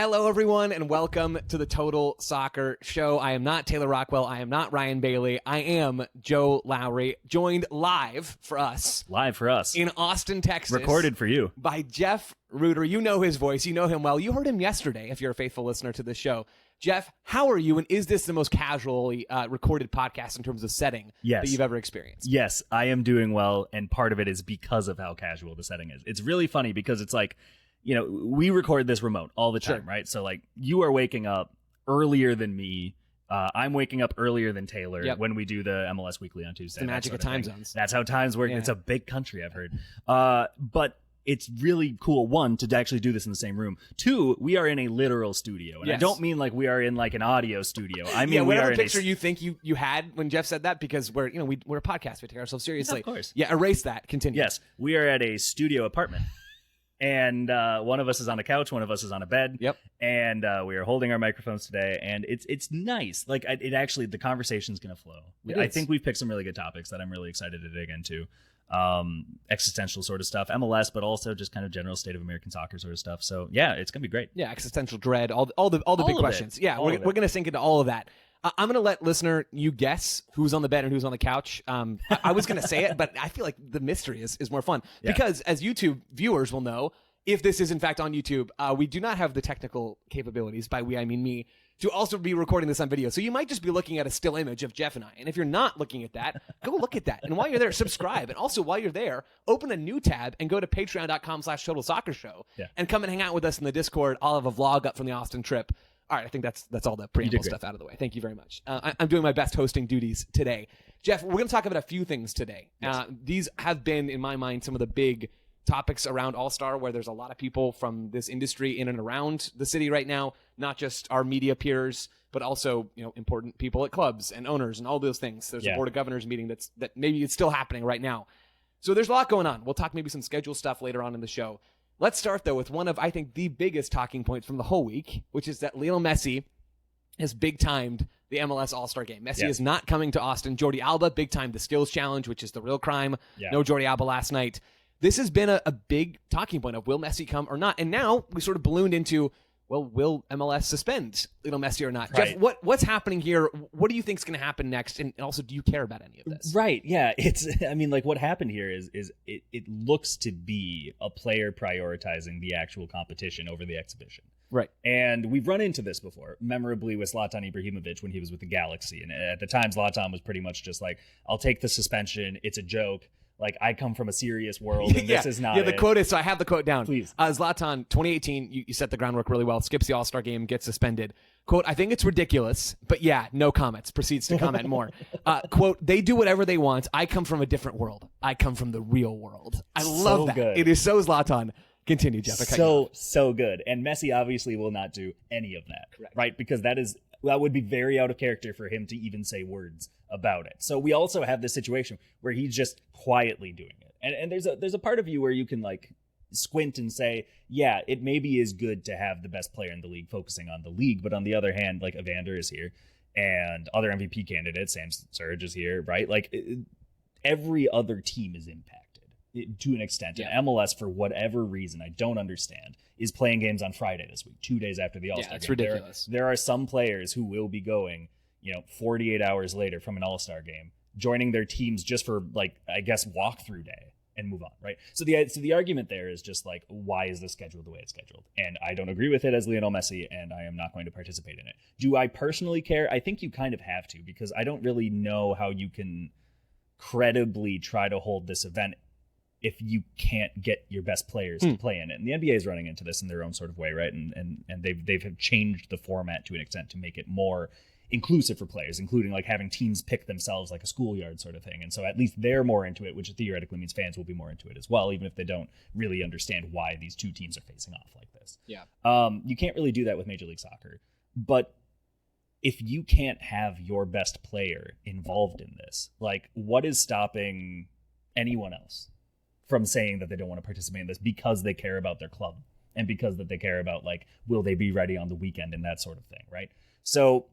Hello, everyone, and welcome to the Total Soccer Show. I am not Taylor Rockwell. I am not Ryan Bailey. I am Joe Lowry, joined live for us in Austin, Texas. Recorded for you. By Jeff Reuter. You know his voice. You know him well. You heard him yesterday if you're a faithful listener to the show. Jeff, how are you, and is this the most casually recorded podcast in terms of setting that you've ever experienced? Yes, I am doing well, and part of it is because of how casual the setting is. It's really funny because it's like, you know, we record this remote all the time, right? So, like, you are waking up earlier than me. I'm waking up earlier than Taylor when we do the MLS Weekly on Tuesday. It's the magic of time zones. That's how times work. Yeah. It's a big country, I've heard. But it's really cool, one, to actually do this in the same room. Two, we are in a literal studio. And I don't mean like we are in like an audio studio. I mean, we are in picture you think you had when Jeff said that, because we're a podcast. We take ourselves seriously. Of course. Yeah, erase that. Continue. Yes, we are at a studio apartment. And one of us is on a couch, one of us is on a bed. Yep. And we are holding our microphones today, and it's nice. Like, it actually, the conversation's going to flow. I think we've picked some really good topics that I'm really excited to dig into. Existential sort of stuff, MLS, but also just kind of general state of American soccer sort of stuff. So yeah, it's going to be great. Yeah, existential dread, all the big questions. Yeah, we're going to sink into all of that. I'm going to let listener you guess who's on the bed and who's on the couch. I was going to say it, but I feel like the mystery is more fun because, as YouTube viewers will know, if this is in fact on YouTube, we do not have the technical capabilities, by we I mean me, to also be recording this on video. So you might just be looking at a still image of Jeff and I. And if you're not looking at that, go look at that. And while you're there, subscribe. And also while you're there, open a new tab and go to patreon.com/Total Soccer Show and come and hang out with us in the Discord. I'll have a vlog up from the Austin trip. All right, I think that's all the preamble stuff out of the way. Thank you very much. I'm doing my best hosting duties today. Jeff, we're going to talk about a few things today. Yes. These have been, in my mind, some of the big topics around All-Star, where there's a lot of people from this industry in and around the city right now, not just our media peers, but also, you know, important people at clubs and owners and all those things. There's a board of governors meeting that maybe it's still happening right now. So there's a lot going on. We'll talk maybe some schedule stuff later on in the show. Let's start, though, with one of, I think, the biggest talking points from the whole week, which is that Lionel Messi has big-timed the MLS All-Star game. Messi is not coming to Austin. Jordi Alba big-timed the skills challenge, which is the real crime. Yeah. No Jordi Alba last night. This has been a big talking point of will Messi come or not. And now we sort of ballooned into, well, will MLS suspend Lionel Messi or not? Right. Jeff, what's happening here? What do you think is going to happen next? And also, do you care about any of this? Right. Yeah. What happened here is it looks to be a player prioritizing the actual competition over the exhibition. Right. And we've run into this before, memorably with Zlatan Ibrahimovic when he was with the Galaxy. And at the time, Zlatan was pretty much just like, I'll take the suspension. It's a joke. Like, I come from a serious world, and this is not the quote is, so I have the quote down. Please. Zlatan, 2018, you set the groundwork really well, skips the All-Star game, gets suspended. Quote, I think it's ridiculous, but yeah, no comments. Proceeds to comment more. Quote, they do whatever they want. I come from a different world. I come from the real world. I love that. Good. It is so Zlatan. Continue, Jeff. So good. And Messi obviously will not do any of that. Correct. Right? Because that would be very out of character for him to even say words about it. So we also have this situation where he's just quietly doing it. And there's a part of you where you can like squint and say, yeah, it maybe is good to have the best player in the league focusing on the league. But on the other hand, like Evander is here and other MVP candidates, Sam Surge is here, right? Like every other team is impacted to an extent. Yeah. And MLS, for whatever reason, I don't understand, is playing games on Friday this week, 2 days after the All-Star game. It's ridiculous. There are some players who will be going, 48 hours later from an All-Star game, joining their teams just for, like, I guess, walkthrough day and move on, right? So the argument there is just like, why is this scheduled the way it's scheduled? And I don't agree with it as Lionel Messi, and I am not going to participate in it. Do I personally care? I think you kind of have to, because I don't really know how you can credibly try to hold this event if you can't get your best players to play in it. And the NBA is running into this in their own sort of way, right? And they've changed the format to an extent to make it more inclusive for players, including like having teams pick themselves like a schoolyard sort of thing. And so at least they're more into it, which theoretically means fans will be more into it as well, even if they don't really understand why these two teams are facing off like this. Yeah. You can't really do that with Major League Soccer. But if you can't have your best player involved in this, like, what is stopping anyone else from saying that they don't want to participate in this because they care about their club and because that they care about, like, will they be ready on the weekend and that sort of thing, right? So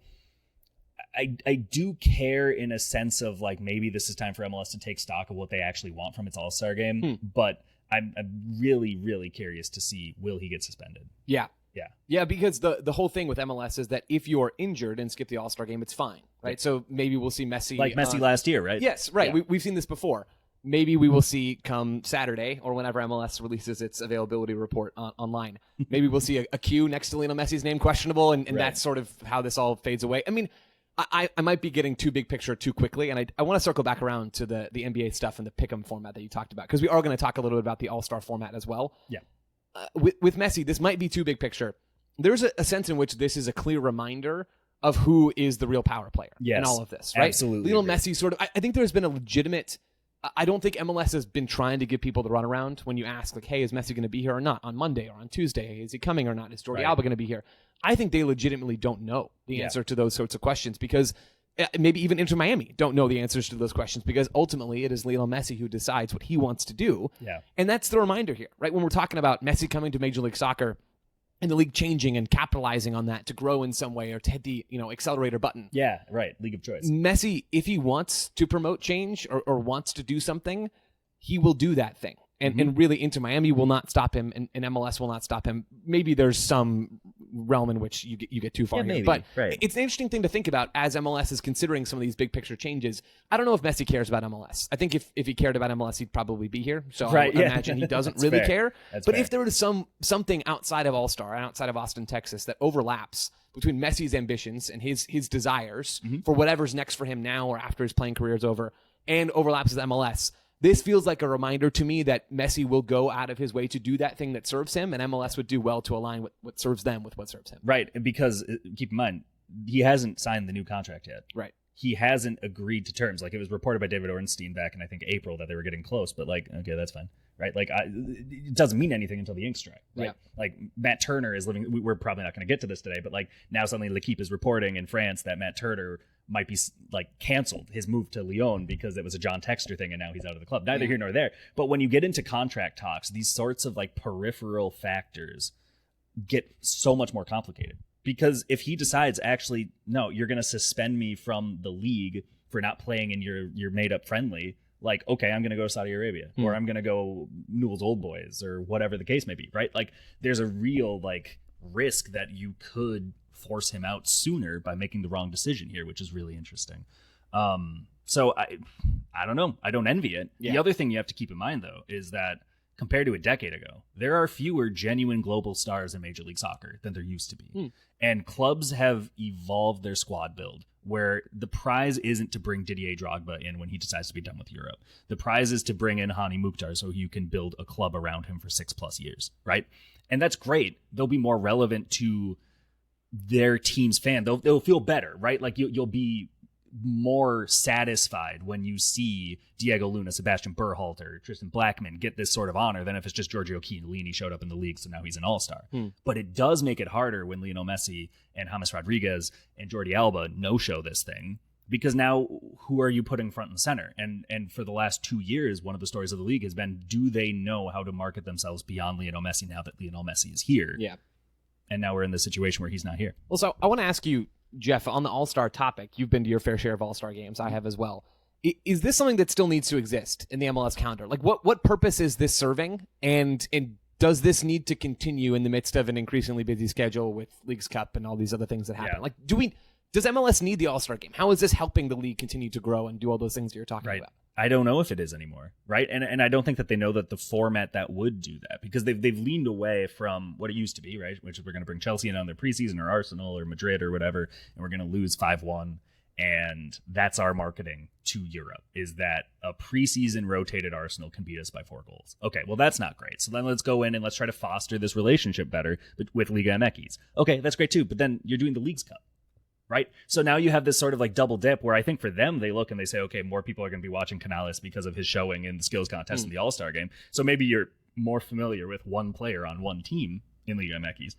I do care in a sense of, like, maybe this is time for MLS to take stock of what they actually want from its All-Star game, but I'm really, really curious to see, will he get suspended? Yeah. Yeah, because the whole thing with MLS is that if you're injured and skip the All-Star game, it's fine, right? So maybe we'll see Messi. Like Messi last year, right? Yes, right. Yeah. We've seen this before. Maybe we will see come Saturday or whenever MLS releases its availability report online. Maybe we'll see a Q next to Lionel Messi's name questionable, and that's sort of how this all fades away. I mean, I might be getting too big picture too quickly, and I want to circle back around to the NBA stuff and the pick'em format that you talked about, because we are going to talk a little bit about the All-Star format as well. Yeah. With Messi, this might be too big picture. There's a sense in which this is a clear reminder of who is the real power player in all of this, right? Absolutely. Lionel Messi sort of, I think there's been a legitimate... I don't think MLS has been trying to give people the runaround when you ask, like, hey, is Messi going to be here or not on Monday or on Tuesday? Is he coming or not? Is Jordi Alba going to be here? I think they legitimately don't know the answer to those sorts of questions, because maybe even Inter Miami don't know the answers to those questions, because ultimately it is Lionel Messi who decides what he wants to do. Yeah. And that's the reminder here, right? When we're talking about Messi coming to Major League Soccer and the league changing and capitalizing on that to grow in some way or to hit the accelerator button. Yeah, right. League of choice. Messi, if he wants to promote change or wants to do something, he will do that thing. And really, Inter Miami will not stop him, and MLS will not stop him. Maybe there's some realm in which you get too far here. But it's an interesting thing to think about as MLS is considering some of these big picture changes. I don't know if Messi cares about MLS. I think if he cared about MLS, he'd probably be here. So I imagine he doesn't really care. But if there is something outside of All-Star and outside of Austin, Texas, that overlaps between Messi's ambitions and his desires for whatever's next for him now or after his playing career is over, and overlaps with MLS, this feels like a reminder to me that Messi will go out of his way to do that thing that serves him, and MLS would do well to align what serves them with what serves him. Right, because keep in mind, he hasn't signed the new contract yet. Right. He hasn't agreed to terms. Like, it was reported by David Ornstein back in, I think, April that they were getting close, but like, okay, that's fine. Right? Like, it doesn't mean anything until the ink's dry. Right? Yeah. Like, Matt Turner is living, we're probably not going to get to this today, but like, now suddenly L'Equipe is reporting in France that Matt Turner might be like canceled his move to Lyon because it was a John Textor thing and now he's out of the club. Neither here nor there. But when you get into contract talks, these sorts of like peripheral factors get so much more complicated. Because if he decides, actually, no, you're going to suspend me from the league for not playing in your made up friendly, like, okay, I'm going to go to Saudi Arabia or I'm going to go Newell's Old Boys or whatever the case may be, right? Like, there's a real like risk that you could force him out sooner by making the wrong decision here, which is really interesting. So I don't know. I don't envy it. Yeah. The other thing you have to keep in mind, though, is that compared to a decade ago, there are fewer genuine global stars in Major League Soccer than there used to be. And clubs have evolved their squad build, where the prize isn't to bring Didier Drogba in when he decides to be done with Europe. The prize is to bring in Hani Mukhtar so you can build a club around him for 6+ years, right? And that's great. They'll be more relevant to their team's fan. They'll feel better, right? Like you'll be more satisfied when you see Diego Luna, Sebastian Berhalter, Tristan Blackman get this sort of honor than if it's just Giorgio Chiellini showed up in the league, so now he's an all-star. But it does make it harder when Lionel Messi and James Rodriguez and Jordi Alba no-show this thing, because now who are you putting front and center? And for the last 2 years, one of the stories of the league has been, do they know how to market themselves beyond Lionel Messi now that Lionel Messi is here? Yeah. And now we're in this situation where he's not here. Well, so I want to ask you, Jeff, on the All-Star topic, you've been to your fair share of All-Star games. I have as well. Is this something that still needs to exist in the MLS calendar? Like, what purpose is this serving? And does this need to continue in the midst of an increasingly busy schedule with Leagues Cup and all these other things that happen? Yeah. Like, does MLS need the All-Star game? How is this helping the league continue to grow and do all those things that you're talking about? I don't know if it is anymore, right? And I don't think that they know that the format that would do that, because they've leaned away from what it used to be, right? Which is, we're going to bring Chelsea in on their preseason, or Arsenal or Madrid or whatever, and we're going to lose 5-1. And that's our marketing to Europe, is that a preseason rotated Arsenal can beat us by 4 goals. Okay, well, that's not great. So then let's go in and let's try to foster this relationship better with Liga MX. Okay, that's great too. But then you're doing the Leagues Cup, right? So now you have this sort of like double dip where I think for them, they look and they say, okay, more people are going to be watching Canales because of his showing in the skills contest in the All-Star game. So maybe you're more familiar with one player on one team in Liga MX.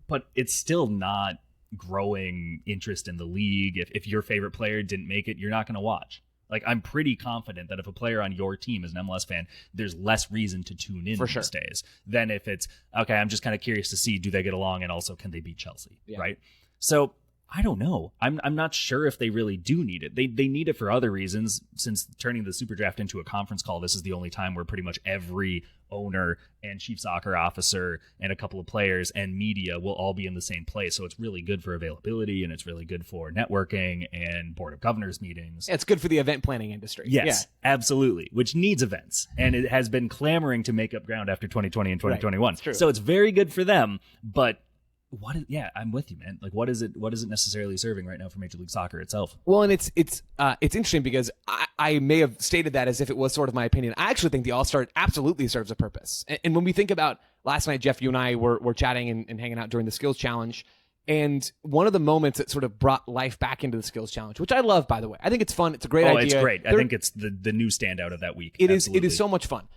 But it's still not growing interest in the league. If your favorite player didn't make it, you're not going to watch. Like, I'm pretty confident that if a player on your team is an MLS fan, there's less reason to tune in these days than if it's, okay, I'm just kind of curious to see, do they get along, and also can they beat Chelsea, right? So I don't know. I'm not sure if they really do need it. They need it for other reasons. Since turning the Super Draft into a conference call, this is the only time where pretty much every owner and chief soccer officer and a couple of players and media will all be in the same place. So it's really good for availability, and it's really good for networking and board of governors meetings. It's good for the event planning industry. Yes, absolutely, which needs events. And it has been clamoring to make up ground after 2020 and 2021. Right. So it's very good for them, but I'm with you, man. Like, what is it necessarily serving right now for Major League Soccer itself? Well, and it's interesting because I may have stated that as if it was sort of my opinion. I actually think the All-Star absolutely serves a purpose. And when we think about last night, Jeff, you and I were chatting and hanging out during the Skills Challenge. And one of the moments that sort of brought life back into the Skills Challenge, which I love, by the way. I think it's fun. It's a great idea. Oh, it's great. I think it's the new standout of that week. It is so much fun.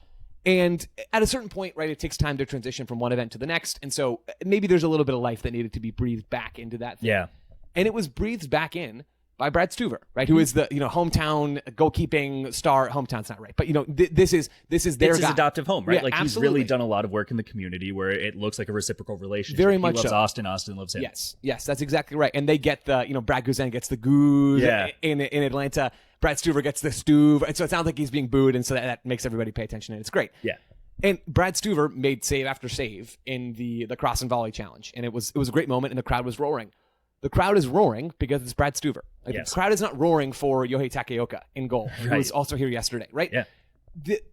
And at a certain point, right, it takes time to transition from one event to the next. And so maybe there's a little bit of life that needed to be breathed back into that thing. Yeah. And it was breathed back in by Brad Stuver, right? Who is the, hometown goalkeeping star. Hometown's not right. But, this is their it's guy. His adoptive home, right? Yeah, like, absolutely. he's really done a lot of work in the community where it looks like a reciprocal relationship. Very he much loves so. Austin loves him. Yes, that's exactly right. And they get the, Brad Guzan gets the goose in Atlanta. Brad Stuver gets the stuve. And so it sounds like he's being booed. And so that makes everybody pay attention. And it's great. Yeah. And Brad Stuver made save after save in the cross and volley challenge. And it was a great moment, and the crowd was roaring. The crowd is roaring because it's Brad Stuver. Like, yes. The crowd is not roaring for Yohei Takeoka in goal, who was also here yesterday, right? Yeah.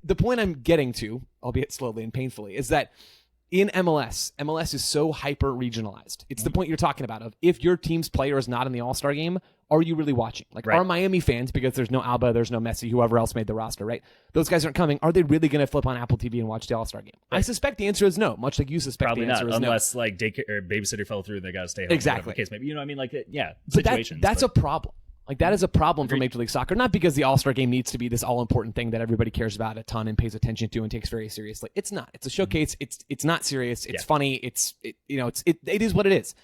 The point I'm getting to, albeit slowly and painfully, is that in MLS is so hyper-regionalized. It's the point you're talking about of if your team's player is not in the All-Star game, are you really watching? Like, are Miami fans, because there's no Alba, there's no Messi, whoever else made the roster, right? Those guys aren't coming. Are they really going to flip on Apple TV and watch the All-Star game? Right. I suspect the answer is no, much like you suspect Probably the answer not, is no. unless, like, daycare or babysitter fell through, they got to stay home. Exactly. Case maybe, what I mean? Like, situations. That's a problem. Like, that is a problem for Major League Soccer, not because the All-Star game needs to be this all-important thing that everybody cares about a ton and pays attention to and takes very seriously. It's not. It's a showcase. It's not serious. It's funny. It is what it is.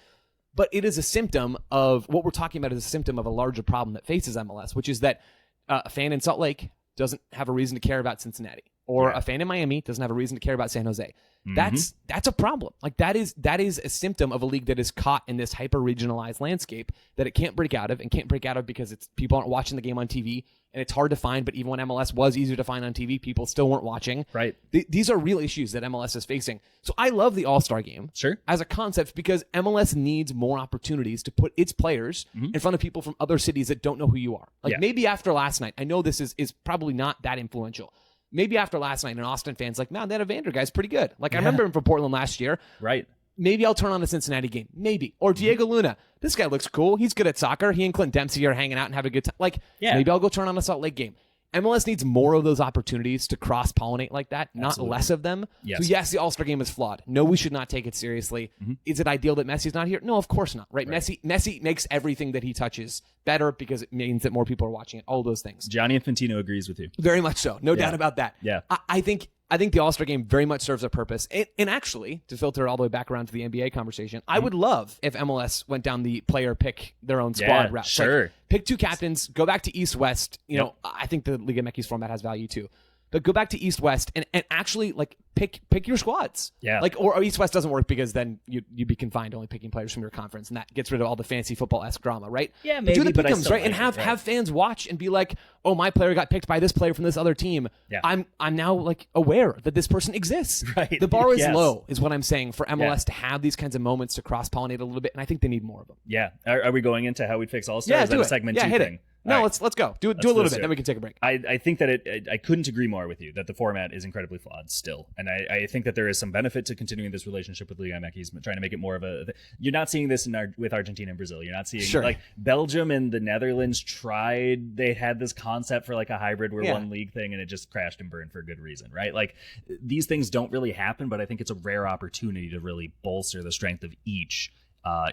But it is a symptom of what we're talking about is a symptom of a larger problem that faces MLS, which is that a fan in Salt Lake doesn't have a reason to care about Cincinnati, or a fan in Miami doesn't have a reason to care about San Jose. That's a problem. Like, that is a symptom of a league that is caught in this hyper-regionalized landscape that it can't break out of, and can't break out of because people aren't watching the game on TV, and it's hard to find. But even when MLS was easier to find on TV, people still weren't watching. Right. These are real issues that MLS is facing. So I love the All-Star game as a concept because MLS needs more opportunities to put its players in front of people from other cities that don't know who you are. Like, maybe after last night, I know this is probably not that influential. Maybe after last night, an Austin fan's like, man, that Evander guy's pretty good. Like, I remember him from Portland last year. Right. Maybe I'll turn on the Cincinnati game. Maybe. Or Diego Luna. This guy looks cool. He's good at soccer. He and Clint Dempsey are hanging out and have a good time. Like, maybe I'll go turn on a Salt Lake game. MLS needs more of those opportunities to cross-pollinate like that, not less of them. Yes. So yes, the All-Star game is flawed. No, we should not take it seriously. Is it ideal that Messi's not here? No, of course not. Right? Messi makes everything that he touches better because it means that more people are watching it. All those things. Gianni Infantino agrees with you. Very much so. No doubt about that. Yeah. I think the All-Star game very much serves a purpose. And actually, to filter all the way back around to the NBA conversation, I would love if MLS went down the player pick their own squad route. Sure. Like, pick two captains, go back to East-West. I think the Liga MX format has value too. But go back to East-West and actually, like, pick your squads. Yeah. Like, or East-West doesn't work because then you'd be confined to only picking players from your conference, and that gets rid of all the fancy football-esque drama, right? Yeah, But maybe, do the but I pick'ems, still right? And like have fans watch and be like, oh, my player got picked by this player from this other team. Yeah. I'm now, like, aware that this person exists. Right. The bar is Yes. low, is what I'm saying, for MLS to have these kinds of moments to cross-pollinate a little bit, and I think they need more of them. Yeah. Are we going into how we'd fix All-Star? Yeah, Is that do a it. segment Yeah, two hit thing? it. No, All let's go. Do a Let's little do bit, it. then we can take a break. I think that I couldn't agree more with you that the format is incredibly flawed still. And I think that there is some benefit to continuing this relationship with Liga MX, trying to make it more of a... You're not seeing this with Argentina and Brazil. You're not seeing... Like, Belgium and the Netherlands tried... They had this concept for, like, a hybrid where one league thing, and it just crashed and burned for a good reason, right? Like, these things don't really happen, but I think it's a rare opportunity to really bolster the strength of each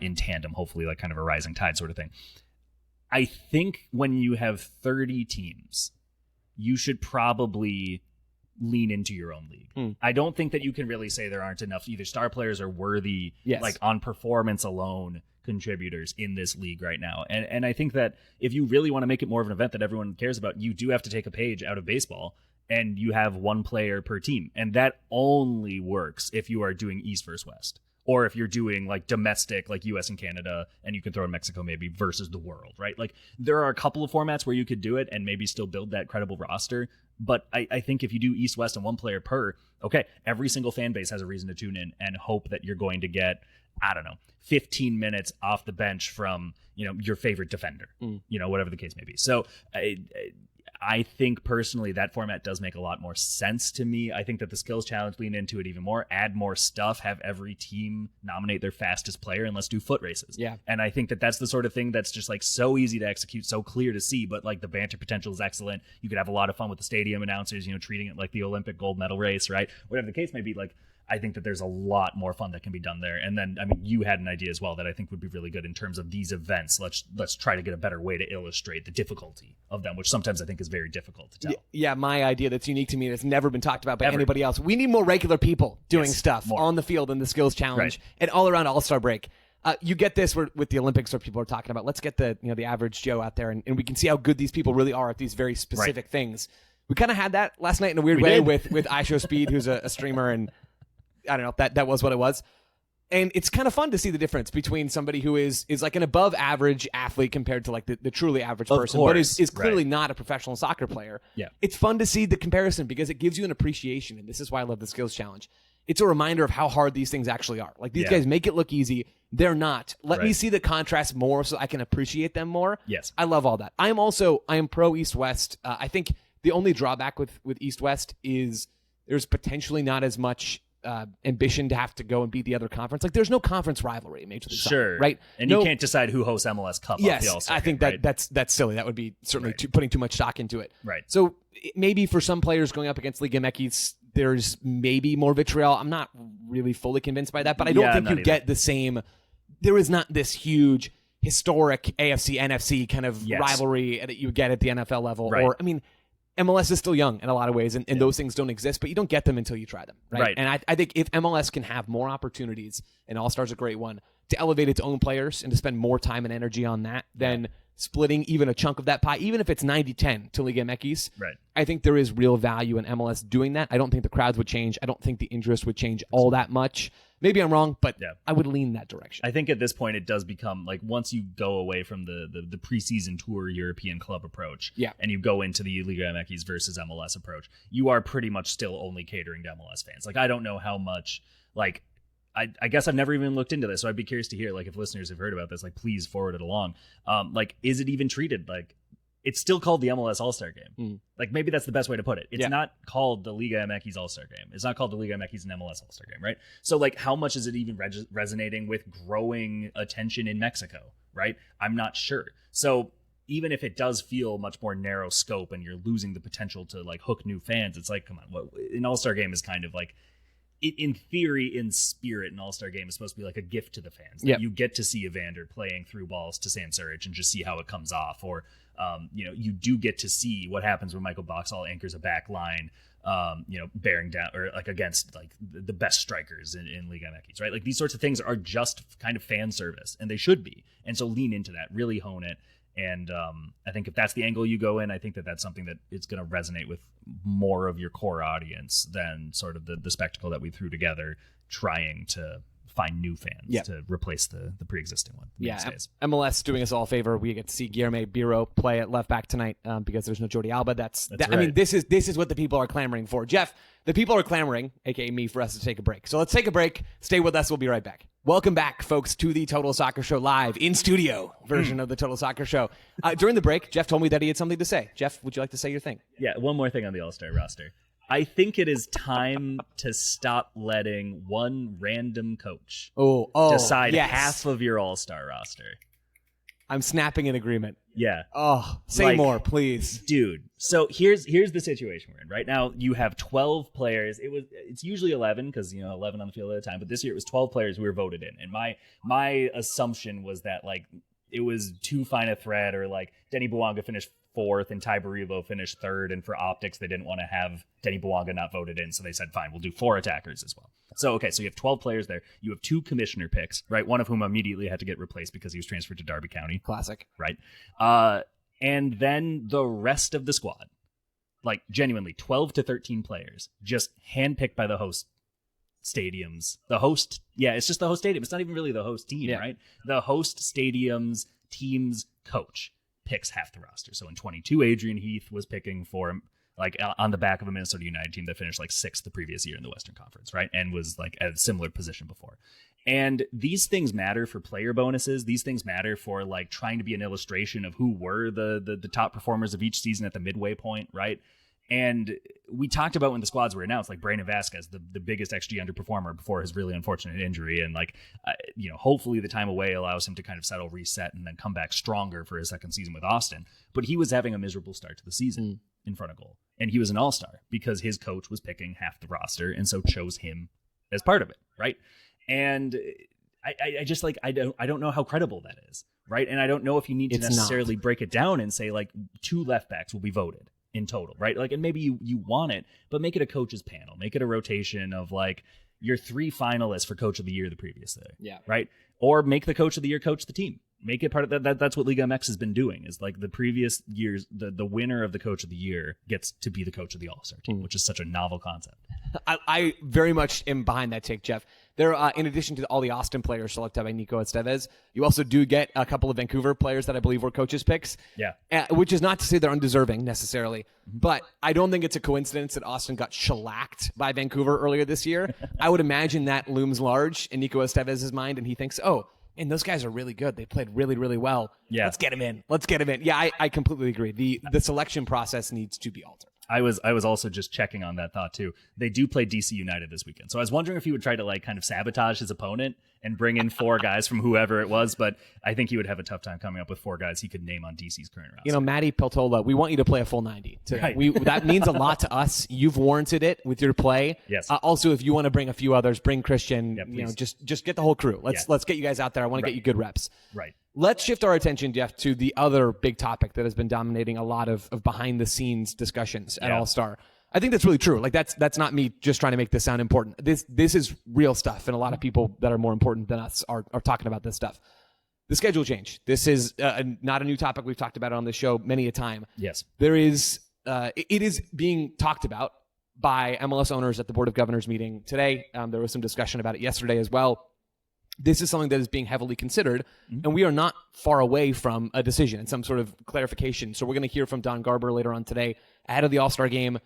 in tandem, hopefully, like kind of a rising tide sort of thing. I think when you have 30 teams, you should probably lean into your own league. I don't think that you can really say there aren't enough either star players or worthy, like on performance alone, contributors in this league right now. And I think that if you really want to make it more of an event that everyone cares about, you do have to take a page out of baseball, and you have one player per team. And that only works if you are doing East versus West, or if you're doing like domestic, like US and Canada, and you can throw in Mexico maybe versus the world, right? Like there are a couple of formats where you could do it and maybe still build that credible roster. But I think if you do East, West, and one player per, okay, every single fan base has a reason to tune in and hope that you're going to get, I don't know, 15 minutes off the bench from, your favorite defender, whatever the case may be. So I think personally that format does make a lot more sense to me. I think that the skills challenge lean into it even more, add more stuff, have every team nominate their fastest player, and let's do foot races. Yeah. And I think that that's the sort of thing that's just like so easy to execute, so clear to see, but like the banter potential is excellent. You could have a lot of fun with the stadium announcers, treating it like the Olympic gold medal race, right? Whatever the case may be, like I think that there's a lot more fun that can be done there. And then, you had an idea as well that I think would be really good in terms of these events. Let's try to get a better way to illustrate the difficulty of them, which sometimes I think is very difficult to tell. Yeah, my idea that's unique to me that's never been talked about by anybody else. We need more regular people doing stuff on the field in the skills challenge and all around All-Star break. You get this with the Olympics where people are talking about, let's get the average Joe out there and we can see how good these people really are at these very specific things. We kind of had that last night in a weird way with iShowSpeed, who's a streamer, and I don't know, that was what it was. And it's kind of fun to see the difference between somebody who is like an above average athlete compared to like the truly average person, but is clearly not a professional soccer player. Yeah. It's fun to see the comparison because it gives you an appreciation. And this is why I love the skills challenge. It's a reminder of how hard these things actually are. Like these guys make it look easy. They're not. Let me see the contrast more so I can appreciate them more. Yes. I love all that. I am pro East-West. I think the only drawback with East-West is there's potentially not as much ambition to have to go and beat the other conference. Like there's no conference rivalry in Major League Soccer, right? And you can't decide who hosts MLS Cup. Yes, off the All-Star I think game, that's silly. That would be certainly putting too much stock into it. Right. So maybe for some players going up against Liga MX, there's maybe more vitriol. I'm not really fully convinced by that, but I don't think you get the same. There is not this huge historic AFC NFC kind of rivalry that you get at the NFL level, or MLS is still young in a lot of ways, and those things don't exist, but you don't get them until you try them, right? And I think if MLS can have more opportunities, and All-Star's a great one, to elevate its own players and to spend more time and energy on that than splitting even a chunk of that pie, even if it's 90-10 to Liga MX, I think there is real value in MLS doing that. I don't think the crowds would change. I don't think the interest would change all that much. Maybe I'm wrong, but I would lean that direction. I think at this point it does become like once you go away from the preseason tour European club approach and you go into the Liga MX versus MLS approach, you are pretty much still only catering to MLS fans. Like I don't know how much, like I guess I've never even looked into this, so I'd be curious to hear, like if listeners have heard about this, like please forward it along. Like is it even treated like it's still called the MLS All-Star game? Like maybe that's the best way to put it. It's not called the Liga MX All-Star game. It's not called the Liga MX and MLS All-Star game, right? So like how much is it even resonating with growing attention in Mexico, right? I'm not sure. So even if it does feel much more narrow scope and you're losing the potential to like hook new fans, it's like, come on, an All-Star game is kind of like, in theory, in spirit, an All-Star game is supposed to be like a gift to the fans. You get to see Evander playing through balls to Sam Surridge and just see how it comes off. Or, you do get to see what happens when Michael Boxall anchors a back line, bearing down or like against like the best strikers in Liga MX, right? Like these sorts of things are just kind of fan service, and they should be. And so lean into that, really hone it. And I think if that's the angle you go in, I think that that's something that it's going to resonate with more of your core audience than sort of the spectacle that we threw together trying to find new fans to replace the pre-existing one. MLS doing us all a favor. We get to see Guilherme Biro play at left back tonight because there's no Jordi Alba. That's right. I mean, this is what the people are clamoring for. Jeff, the people are clamoring, aka me, for us to take a break. So let's take a break. Stay with us. We'll be right back. Welcome back, folks, to the Total Soccer Show live in studio version of the Total Soccer Show. During the break, Jeff told me that he had something to say. Jeff, would you like to say your thing? Yeah, one more thing on the All-Star roster. I think it is time to stop letting one random coach decide half of your All-Star roster. I'm snapping in agreement. Yeah. Oh, say more, please. Dude. So here's the situation we're in. Right now, you have 12 players. It's usually 11 because, 11 on the field at a time. But this year it was 12 players who were voted in. And my assumption was that, like, it was too fine a thread, or like Denny Bouanga finished 4th and Ty Barillo finished 3rd. And for optics, they didn't want to have Denny Bouanga not voted in. So they said, fine, we'll do 4 attackers as well. So, okay, so you have 12 players there. You have 2 commissioner picks, right? One of whom immediately had to get replaced because he was transferred to Derby County. Classic. Right. And then the rest of the squad, like genuinely 12 to 13 players, just handpicked by the host stadiums, the host, it's just the host stadium. It's not even really the host team, right? The host stadium's team's coach picks half the roster. So in 22, Adrian Heath was picking for like on the back of a Minnesota United team that finished like 6th the previous year in the Western Conference, right? And was like at a similar position before. And these things matter for player bonuses. These things matter for like trying to be an illustration of who were the top performers of each season at the midway point, right? And we talked about when the squads were announced, like Brandon Vasquez, the biggest XG underperformer before his really unfortunate injury. And like, hopefully the time away allows him to kind of settle, reset, and then come back stronger for his second season with Austin. But he was having a miserable start to the season in front of goal. And he was an all-star because his coach was picking half the roster and so chose him as part of it, right? And I just like, I don't know how credible that is, right? And I don't know if you need to necessarily break it down and say like 2 left backs will be voted in total, right? Like, and maybe you want it, but make it a coach's panel. Make it a rotation of like your 3 finalists for coach of the year the previous year. Yeah. Right? Or make the coach of the year coach the team. Make it part of that. That's what Liga MX has been doing, is like the previous years, the winner of the coach of the year gets to be the coach of the All-Star team, which is such a novel concept. I very much am behind that take, Jeff. There, in addition to all the Austin players selected by Nico Estevez, you also do get a couple of Vancouver players that I believe were coaches' picks. Yeah. Which is not to say they're undeserving necessarily, but I don't think it's a coincidence that Austin got shellacked by Vancouver earlier this year. I would imagine that looms large in Nico Estevez's mind, and he thinks, and those guys are really good. They played really, really well. Yeah. Let's get him in. Yeah, I completely agree. The selection process needs to be altered. I was also just checking on that thought too. They do play DC United this weekend. So I was wondering if he would try to like kind of sabotage his opponent and bring in 4 guys from whoever it was, but I think he would have a tough time coming up with 4 guys he could name on DC's current roster. Matty Peltola, we want you to play a full 90 today. Right. That means a lot to us. You've warranted it with your play. Yes. Also, if you want to bring a few others, bring Christian, just get the whole crew. Let's get you guys out there. I want to get you good reps. Right. Let's shift our attention, Jeff, to the other big topic that has been dominating a lot of behind the scenes discussions at All-Star. I think that's really true. Like that's not me just trying to make this sound important. This is real stuff, and a lot of people that are more important than us are talking about this stuff. The schedule change. This is not a new topic. We've talked about it on the show many a time. Yes. There is it is being talked about by MLS owners at the Board of Governors meeting today. There was some discussion about it yesterday as well. This is something that is being heavily considered, and we are not far away from a decision and some sort of clarification. So we're going to hear from Don Garber later on today ahead of the All-Star game.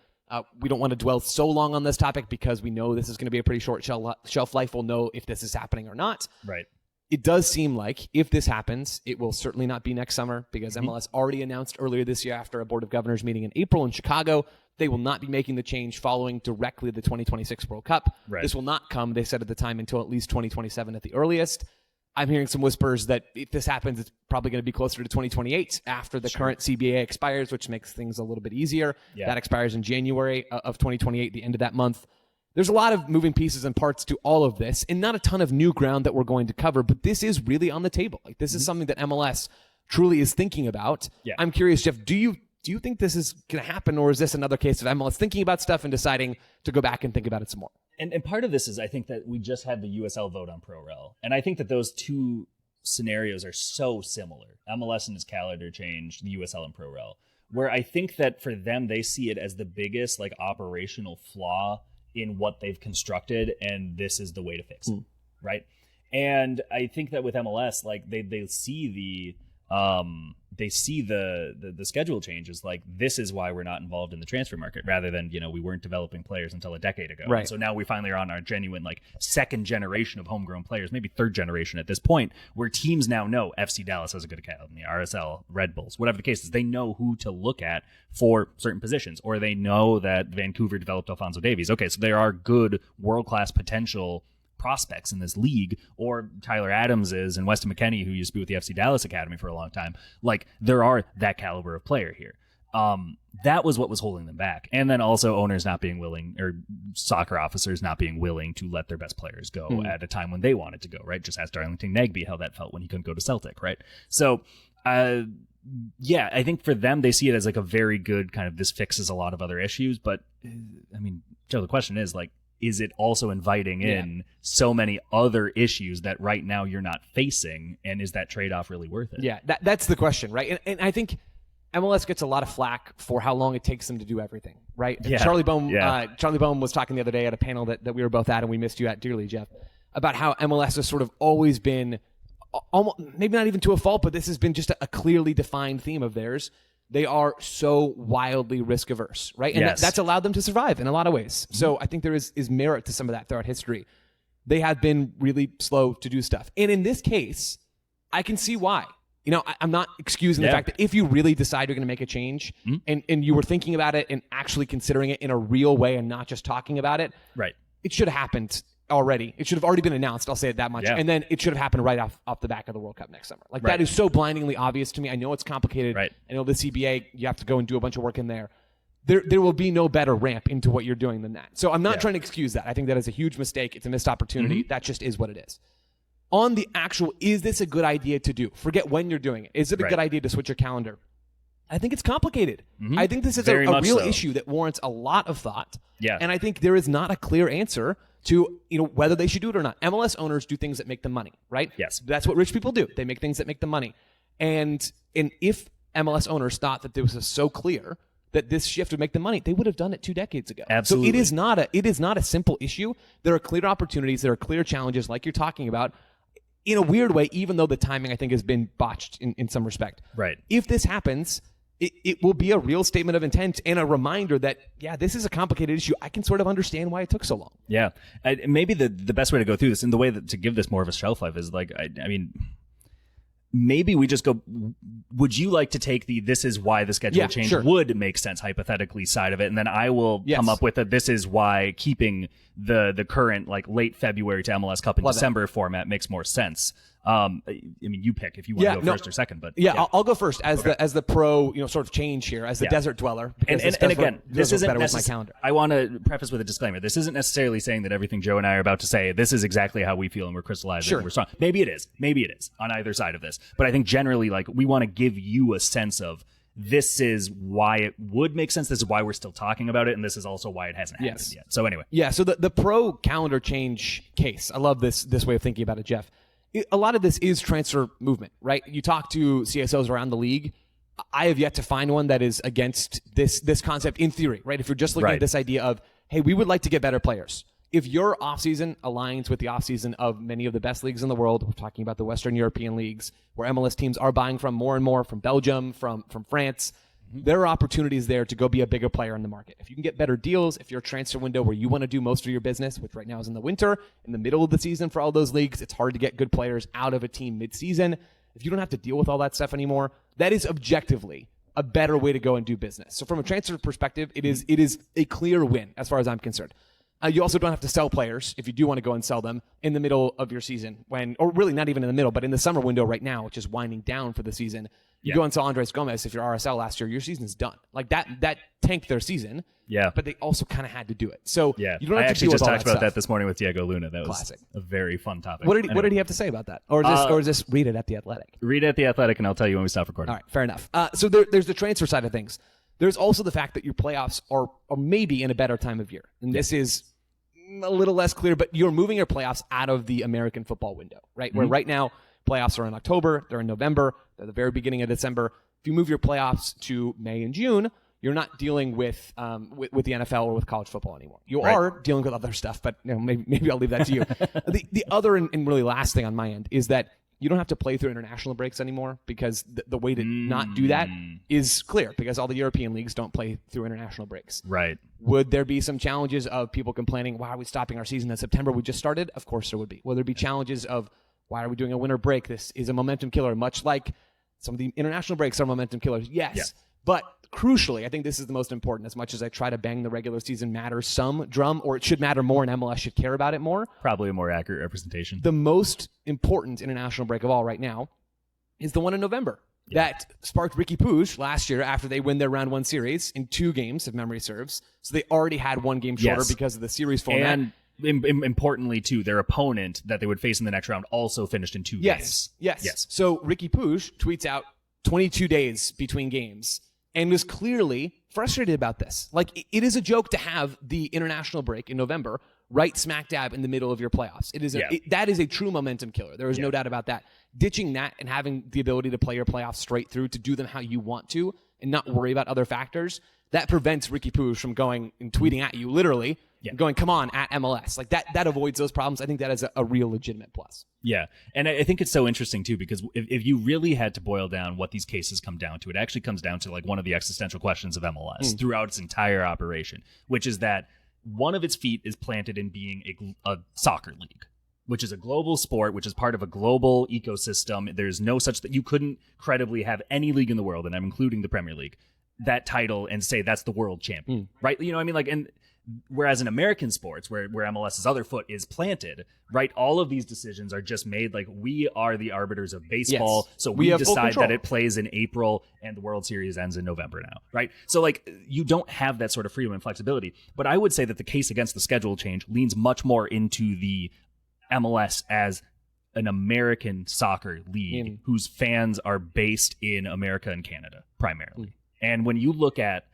We don't want to dwell so long on this topic because we know this is going to be a pretty short shelf life. We'll know if this is happening or not. Right. It does seem like if this happens, it will certainly not be next summer because MLS already announced earlier this year after a Board of Governors meeting in April in Chicago, they will not be making the change following directly the 2026 World Cup. Right. This will not come, they said at the time, until at least 2027 at the earliest. I'm hearing some whispers that if this happens, it's probably going to be closer to 2028 after the current CBA expires, which makes things a little bit easier. Yeah. That expires in January of 2028, the end of that month. There's a lot of moving pieces and parts to all of this, and not a ton of new ground that we're going to cover, but this is really on the table. Like this is something that MLS truly is thinking about. Yeah. I'm curious, Jeff, do you think this is going to happen, or is this another case of MLS thinking about stuff and deciding to go back and think about it some more? And part of this is I think that we just had the USL vote on ProRel. And I think that those two scenarios are so similar. MLS and its calendar change, the USL and ProRel, where I think that for them, they see it as the biggest like operational flaw in what they've constructed. And this is the way to fix it. Right. And I think that with MLS, like they see the schedule changes, like this is why we're not involved in the transfer market, rather than we weren't developing players until a decade ago. Right. So now we finally are on our genuine like second generation of homegrown players, maybe third generation at this point, where teams now know FC Dallas has a good academy, RSL, Red Bulls, whatever the case is, they know who to look at for certain positions, or they know that Vancouver developed Alphonso Davies. Okay, so there are good world-class potential prospects in this league, or Tyler Adams is, and Weston McKennie, who used to be with the FC Dallas Academy for a long time. Like there are that caliber of player here. That was what was holding them back. And then also owners not being willing, or soccer officers not being willing to let their best players go at a time when they wanted to go, right? Just ask Darlington Nagbe how that felt when he couldn't go to Celtic, right? So, yeah, I think for them, they see it as like a very good kind of, this fixes a lot of other issues. But I mean, Joe, the question is like, is it also inviting in so many other issues that right now you're not facing? And is that trade-off really worth it? Yeah, that's the question, right? And I think MLS gets a lot of flack for how long it takes them to do everything, right? Yeah. Charlie Boehm was talking the other day at a panel that we were both at, and we missed you at dearly, Jeff, about how MLS has sort of always been, almost, maybe not even to a fault, but this has been just a clearly defined theme of theirs. They are so wildly risk averse, right? And that's allowed them to survive in a lot of ways. So I think there is merit to some of that throughout history. They have been really slow to do stuff. And in this case, I can see why. You know, I'm not excusing the fact that if you really decide you're going to make a change and you were thinking about it and actually considering it in a real way and not just talking about it, right? It should have happened already. It should have already been announced. I'll say it that much. Yeah. And then it should have happened right off the back of the World Cup next summer. Like that is so blindingly obvious to me. I know it's complicated. Right. I know the CBA, you have to go and do a bunch of work in there. There will be no better ramp into what you're doing than that. So I'm not trying to excuse that. I think that is a huge mistake. It's a missed opportunity. That just is what it is. On the actual, is this a good idea to do? Forget when you're doing it. Is it a good idea to switch your calendar? I think it's complicated. I think this is a real issue that warrants a lot of thought. Yeah. And I think there is not a clear answer to whether they should do it or not. MLS owners do things that make them money, right? Yes. That's what rich people do. They make things that make them money. And if MLS owners thought that this was so clear that this shift would make them money, they would have done it 2 decades ago. Absolutely. So it is not a simple issue. There are clear opportunities. There are clear challenges like you're talking about. In a weird way, even though the timing, I think, has been botched in some respect. Right. If this happens, it will be a real statement of intent and a reminder that, this is a complicated issue. I can sort of understand why it took so long. Yeah. Maybe the best way to go through this, and the way to give this more of a shelf life is like, I mean, maybe we just go, would you like to take this is why the schedule change would make sense hypothetically side of it, and then I will come up with this is why keeping the current like late February to MLS Cup in December format makes more sense. I mean, you pick if you want to go first or second, but I'll go first as the pro, sort of change here as the desert dweller. And again, this isn't my calendar. I want to preface with a disclaimer. This isn't necessarily saying that everything Joe and I are about to say, this is exactly how we feel and we're crystallizing. And we're strong. Maybe it is on either side of this. But I think generally, like, we want to give you a sense of this is why it would make sense. This is why we're still talking about it, and this is also why it hasn't happened yet. So anyway, so the pro calendar change case. I love this way of thinking about it, Jeff. A lot of this is transfer movement, right? You talk to CSOs around the league. I have yet to find one that is against this concept in theory, right? If you're just looking at this idea of, hey, we would like to get better players. If your offseason aligns with the offseason of many of the best leagues in the world, we're talking about the Western European leagues, where MLS teams are buying from more and more, from Belgium, from France, there are opportunities there to go be a bigger player in the market. If you can get better deals, if you're a transfer window where you want to do most of your business, which right now is in the winter, in the middle of the season for all those leagues, it's hard to get good players out of a team mid-season. If you don't have to deal with all that stuff anymore, that is objectively a better way to go and do business. So from a transfer perspective, it is a clear win as far as I'm concerned. You also don't have to sell players if you do want to go and sell them in the middle of your season, or really not even in the middle, but in the summer window right now, which is winding down for the season. You go and sell Andres Gomez. If you're RSL last year, your season's done. Like that tanked their season. Yeah. But they also kind of had to do it. So you don't have to deal with all that stuff. I actually just talked about that this morning with Diego Luna. That was a very fun topic. What did he have to say about that? Or just read it at The Athletic? Read it at The Athletic, and I'll tell you when we stop recording. All right, fair enough. So there's the transfer side of things. There's also the fact that your playoffs are maybe in a better time of year. And this is a little less clear, but you're moving your playoffs out of the American football window, right? Where right now, playoffs are in October, they're in November, they're the very beginning of December. If you move your playoffs to May and June, you're not dealing with the NFL or with college football anymore. You are dealing with other stuff, but maybe I'll leave that to you. The other and really last thing on my end is that you don't have to play through international breaks anymore, because the way to not do that is clear, because all the European leagues don't play through international breaks. Right. Would there be some challenges of people complaining, why are we stopping our season in September? We just started? Of course there would be. Will there be challenges of, why are we doing a winter break? This is a momentum killer, much like some of the international breaks are momentum killers. Yes. Yeah. But crucially, I think this is the most important, as much as I try to bang the regular season matters some drum, or it should matter more and MLS should care about it more. Probably a more accurate representation. The most important international break of all right now is the one in November. That sparked Ricky Puig last year after they win their round one series in 2 games, if memory serves. So they already had 1 game shorter because of the series format. And importantly, too, their opponent that they would face in the next round also finished in 2 games. Yes. So Ricky Puig tweets out 22 days between games and was clearly frustrated about this. Like, it is a joke to have the international break in November right smack dab in the middle of your playoffs. That is a true momentum killer. There is no doubt about that. Ditching that and having the ability to play your playoffs straight through, to do them how you want to, and not worry about other factors, that prevents Ricky Puig from going and tweeting at you, literally, going, come on, at MLS. Like that avoids those problems. I think that is a real legitimate plus. Yeah. And I think it's so interesting, too, because if you really had to boil down what these cases come down to, it actually comes down to like one of the existential questions of MLS throughout its entire operation, which is that one of its feet is planted in being a soccer league, which is a global sport, which is part of a global ecosystem. There's no such that you couldn't credibly have any league in the world, and I'm including the Premier League, that title and say that's the world champion, right? You know what I mean? Like, and whereas in American sports, where MLS's other foot is planted, right, all of these decisions are just made like we are the arbiters of baseball, so we decide that it plays in April and the World Series ends in November now, right? So like you don't have that sort of freedom and flexibility. But I would say that the case against the schedule change leans much more into the MLS as an American soccer league whose fans are based in America and Canada primarily. And when you look at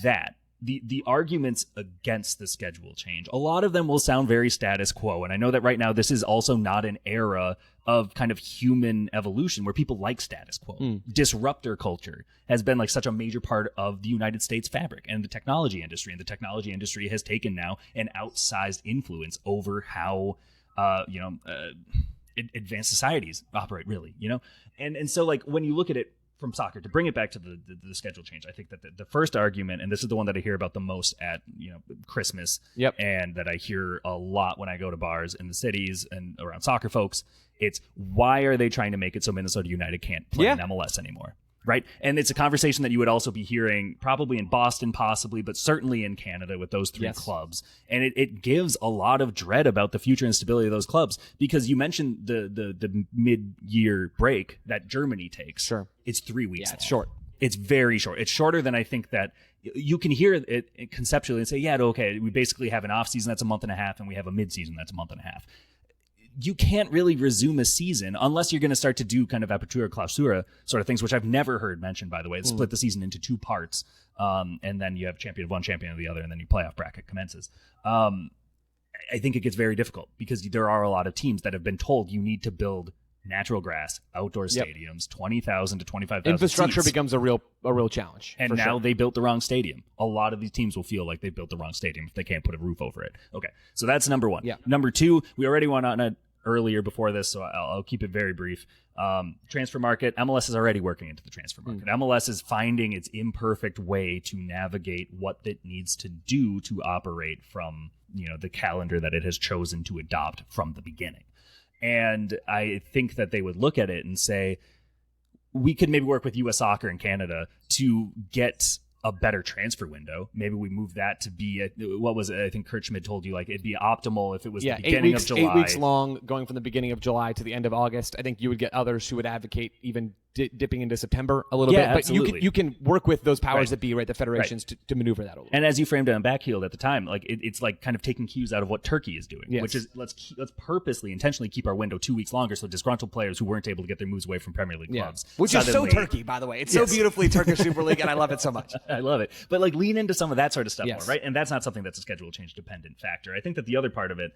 that, the arguments against the schedule change, a lot of them will sound very status quo. And I know that right now this is also not an era of kind of human evolution where people like status quo. Disruptor culture has been like such a major part of the United States fabric and the technology industry. And the technology industry has taken now an outsized influence over how, advanced societies operate, really, And so like when you look at it from soccer, to bring it back to the schedule change, I think that the first argument, and this is the one that I hear about the most at Christmas, and that I hear a lot when I go to bars in the cities and around soccer folks, it's why are they trying to make it so Minnesota United can't play in MLS anymore? Right. And it's a conversation that you would also be hearing probably in Boston, possibly, but certainly in Canada with those three clubs. And it gives a lot of dread about the future and stability of those clubs, because you mentioned the mid-year break that Germany takes. Sure. It's 3 weeks. Yeah, it's short. It's very short. It's shorter than I think that you can hear it conceptually and say, yeah, okay, we basically have an off season that's a month and a half, and we have a mid season that's a month and a half. You can't really resume a season unless you're going to start to do kind of apertura clausura sort of things, which I've never heard mentioned, by the way. Split the season into two parts, and then you have champion of one, champion of the other, and then your playoff bracket commences. I think it gets very difficult because there are a lot of teams that have been told you need to build natural grass, outdoor stadiums, 20,000 to 25,000 infrastructure seats. becomes a real challenge. And now they built the wrong stadium. A lot of these teams will feel like they built the wrong stadium if they can't put a roof over it. Okay, so that's number one. Yeah. Number two, we already went on it earlier before this, so I'll keep it very brief. Transfer market, MLS is already working into the transfer market. MLS is finding its imperfect way to navigate what it needs to do to operate from the calendar that it has chosen to adopt from the beginning. And I think that they would look at it and say, we could maybe work with U.S. Soccer in Canada to get a better transfer window. Maybe we move that to be, what was it? I think Kurt Schmidt told you, like, it'd be optimal if it was the beginning of July. 8 weeks long, going from the beginning of July to the end of August. I think you would get others who would advocate even dipping into September a little bit. But absolutely. you can work with those powers that be, right, the federations, to maneuver that a little bit. And as you framed it on Backheeled at the time, like it's like kind of taking cues out of what Turkey is doing, which is let's purposely, intentionally keep our window 2 weeks longer so disgruntled players who weren't able to get their moves away from Premier League clubs. Which is so Turkey, by the way. It's so beautifully Turkish Super League, and I love it so much. I love it. But like lean into some of that sort of stuff more, right? And that's not something that's a schedule change dependent factor. I think that the other part of it,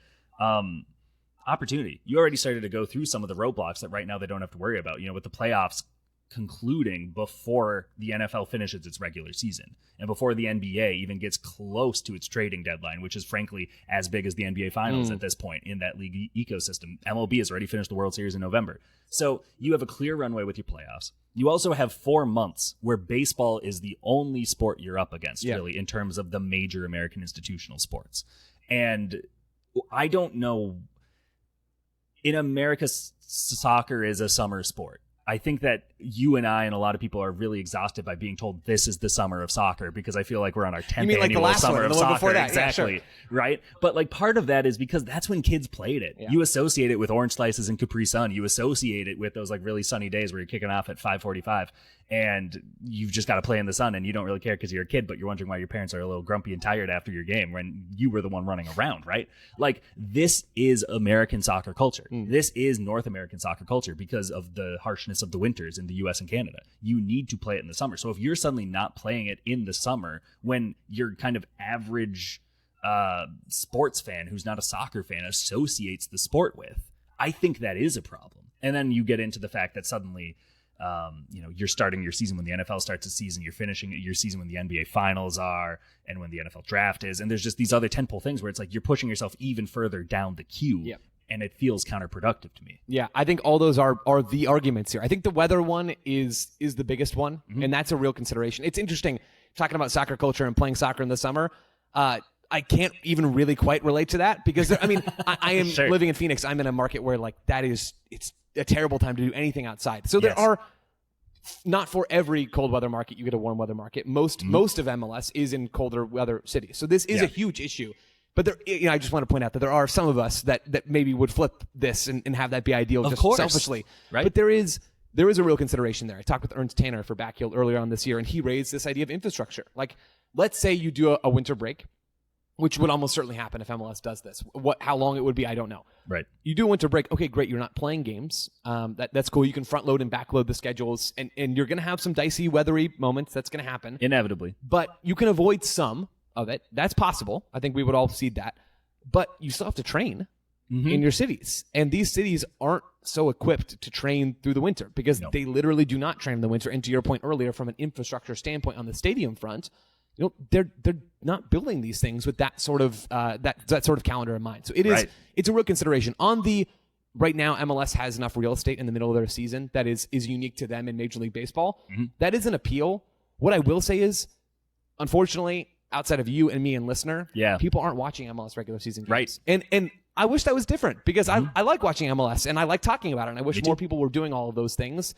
opportunity. You already started to go through some of the roadblocks that right now they don't have to worry about, with the playoffs concluding before the NFL finishes its regular season and before the NBA even gets close to its trading deadline, which is frankly as big as the NBA finals at this point in that league ecosystem. MLB has already finished the World Series in November. So you have a clear runway with your playoffs. You also have 4 months where baseball is the only sport you're up against, really, in terms of the major American institutional sports. And I don't know, in America, soccer is a summer sport. I think that you and I and a lot of people are really exhausted by being told this is the summer of soccer, because I feel like we're on our 10th annual summer of soccer. Exactly. Right. But like part of that is because that's when kids played it. You associate it with orange slices and Capri Sun. You associate it with those like really sunny days where you're kicking off at 5:45 and you've just got to play in the sun and you don't really care because you're a kid, but you're wondering why your parents are a little grumpy and tired after your game when you were the one running around, right? Like this is American soccer culture. This is North American soccer culture because of the harshness of the winters in the US and Canada. You need to play it in the summer. So if you're suddenly not playing it in the summer when your kind of average sports fan who's not a soccer fan associates the sport with, I think that is a problem. And then you get into the fact that suddenly You're starting your season when the NFL starts its season. You're finishing your season when the NBA finals are and when the NFL draft is. And there's just these other tentpole things where it's like you're pushing yourself even further down the queue. Yep. And it feels counterproductive to me. Yeah, I think all those are the arguments here. I think the weather one is the biggest one, and that's a real consideration. It's interesting talking about soccer culture and playing soccer in the summer. I can't even really quite relate to that because, I am Sure. living in Phoenix. I'm in a market where, it's a terrible time to do anything outside. So there are, not for every cold weather market, you get a warm weather market. Most of MLS is in colder weather cities. So this is a huge issue. But I just want to point out that there are some of us that maybe would flip this and have that be ideal selfishly. Right. But there is a real consideration there. I talked with Ernst Tanner for Backheel earlier on this year, and he raised this idea of infrastructure. Like, let's say you do a winter break, which would almost certainly happen if MLS does this. How long it would be, I don't know. Right. You do a winter break. Okay, great. You're not playing games. That's cool. You can front load and back load the schedules, and you're going to have some dicey, weathery moments. That's going to happen. Inevitably. But you can avoid some of it. That's possible. I think we would all cede that. But you still have to train in your cities. And these cities aren't so equipped to train through the winter because they literally do not train in the winter. And to your point earlier, from an infrastructure standpoint on the stadium front, they're not building these things with that sort of that sort of calendar in mind. So it's a real consideration. On the right now, MLS has enough real estate in the middle of their season that is unique to them in Major League Baseball. That is an appeal. What I will say is, unfortunately, outside of you and me and listener, people aren't watching MLS regular season games. Right. And I wish that was different because I like watching MLS and I like talking about it, and I wish more people were doing all of those things.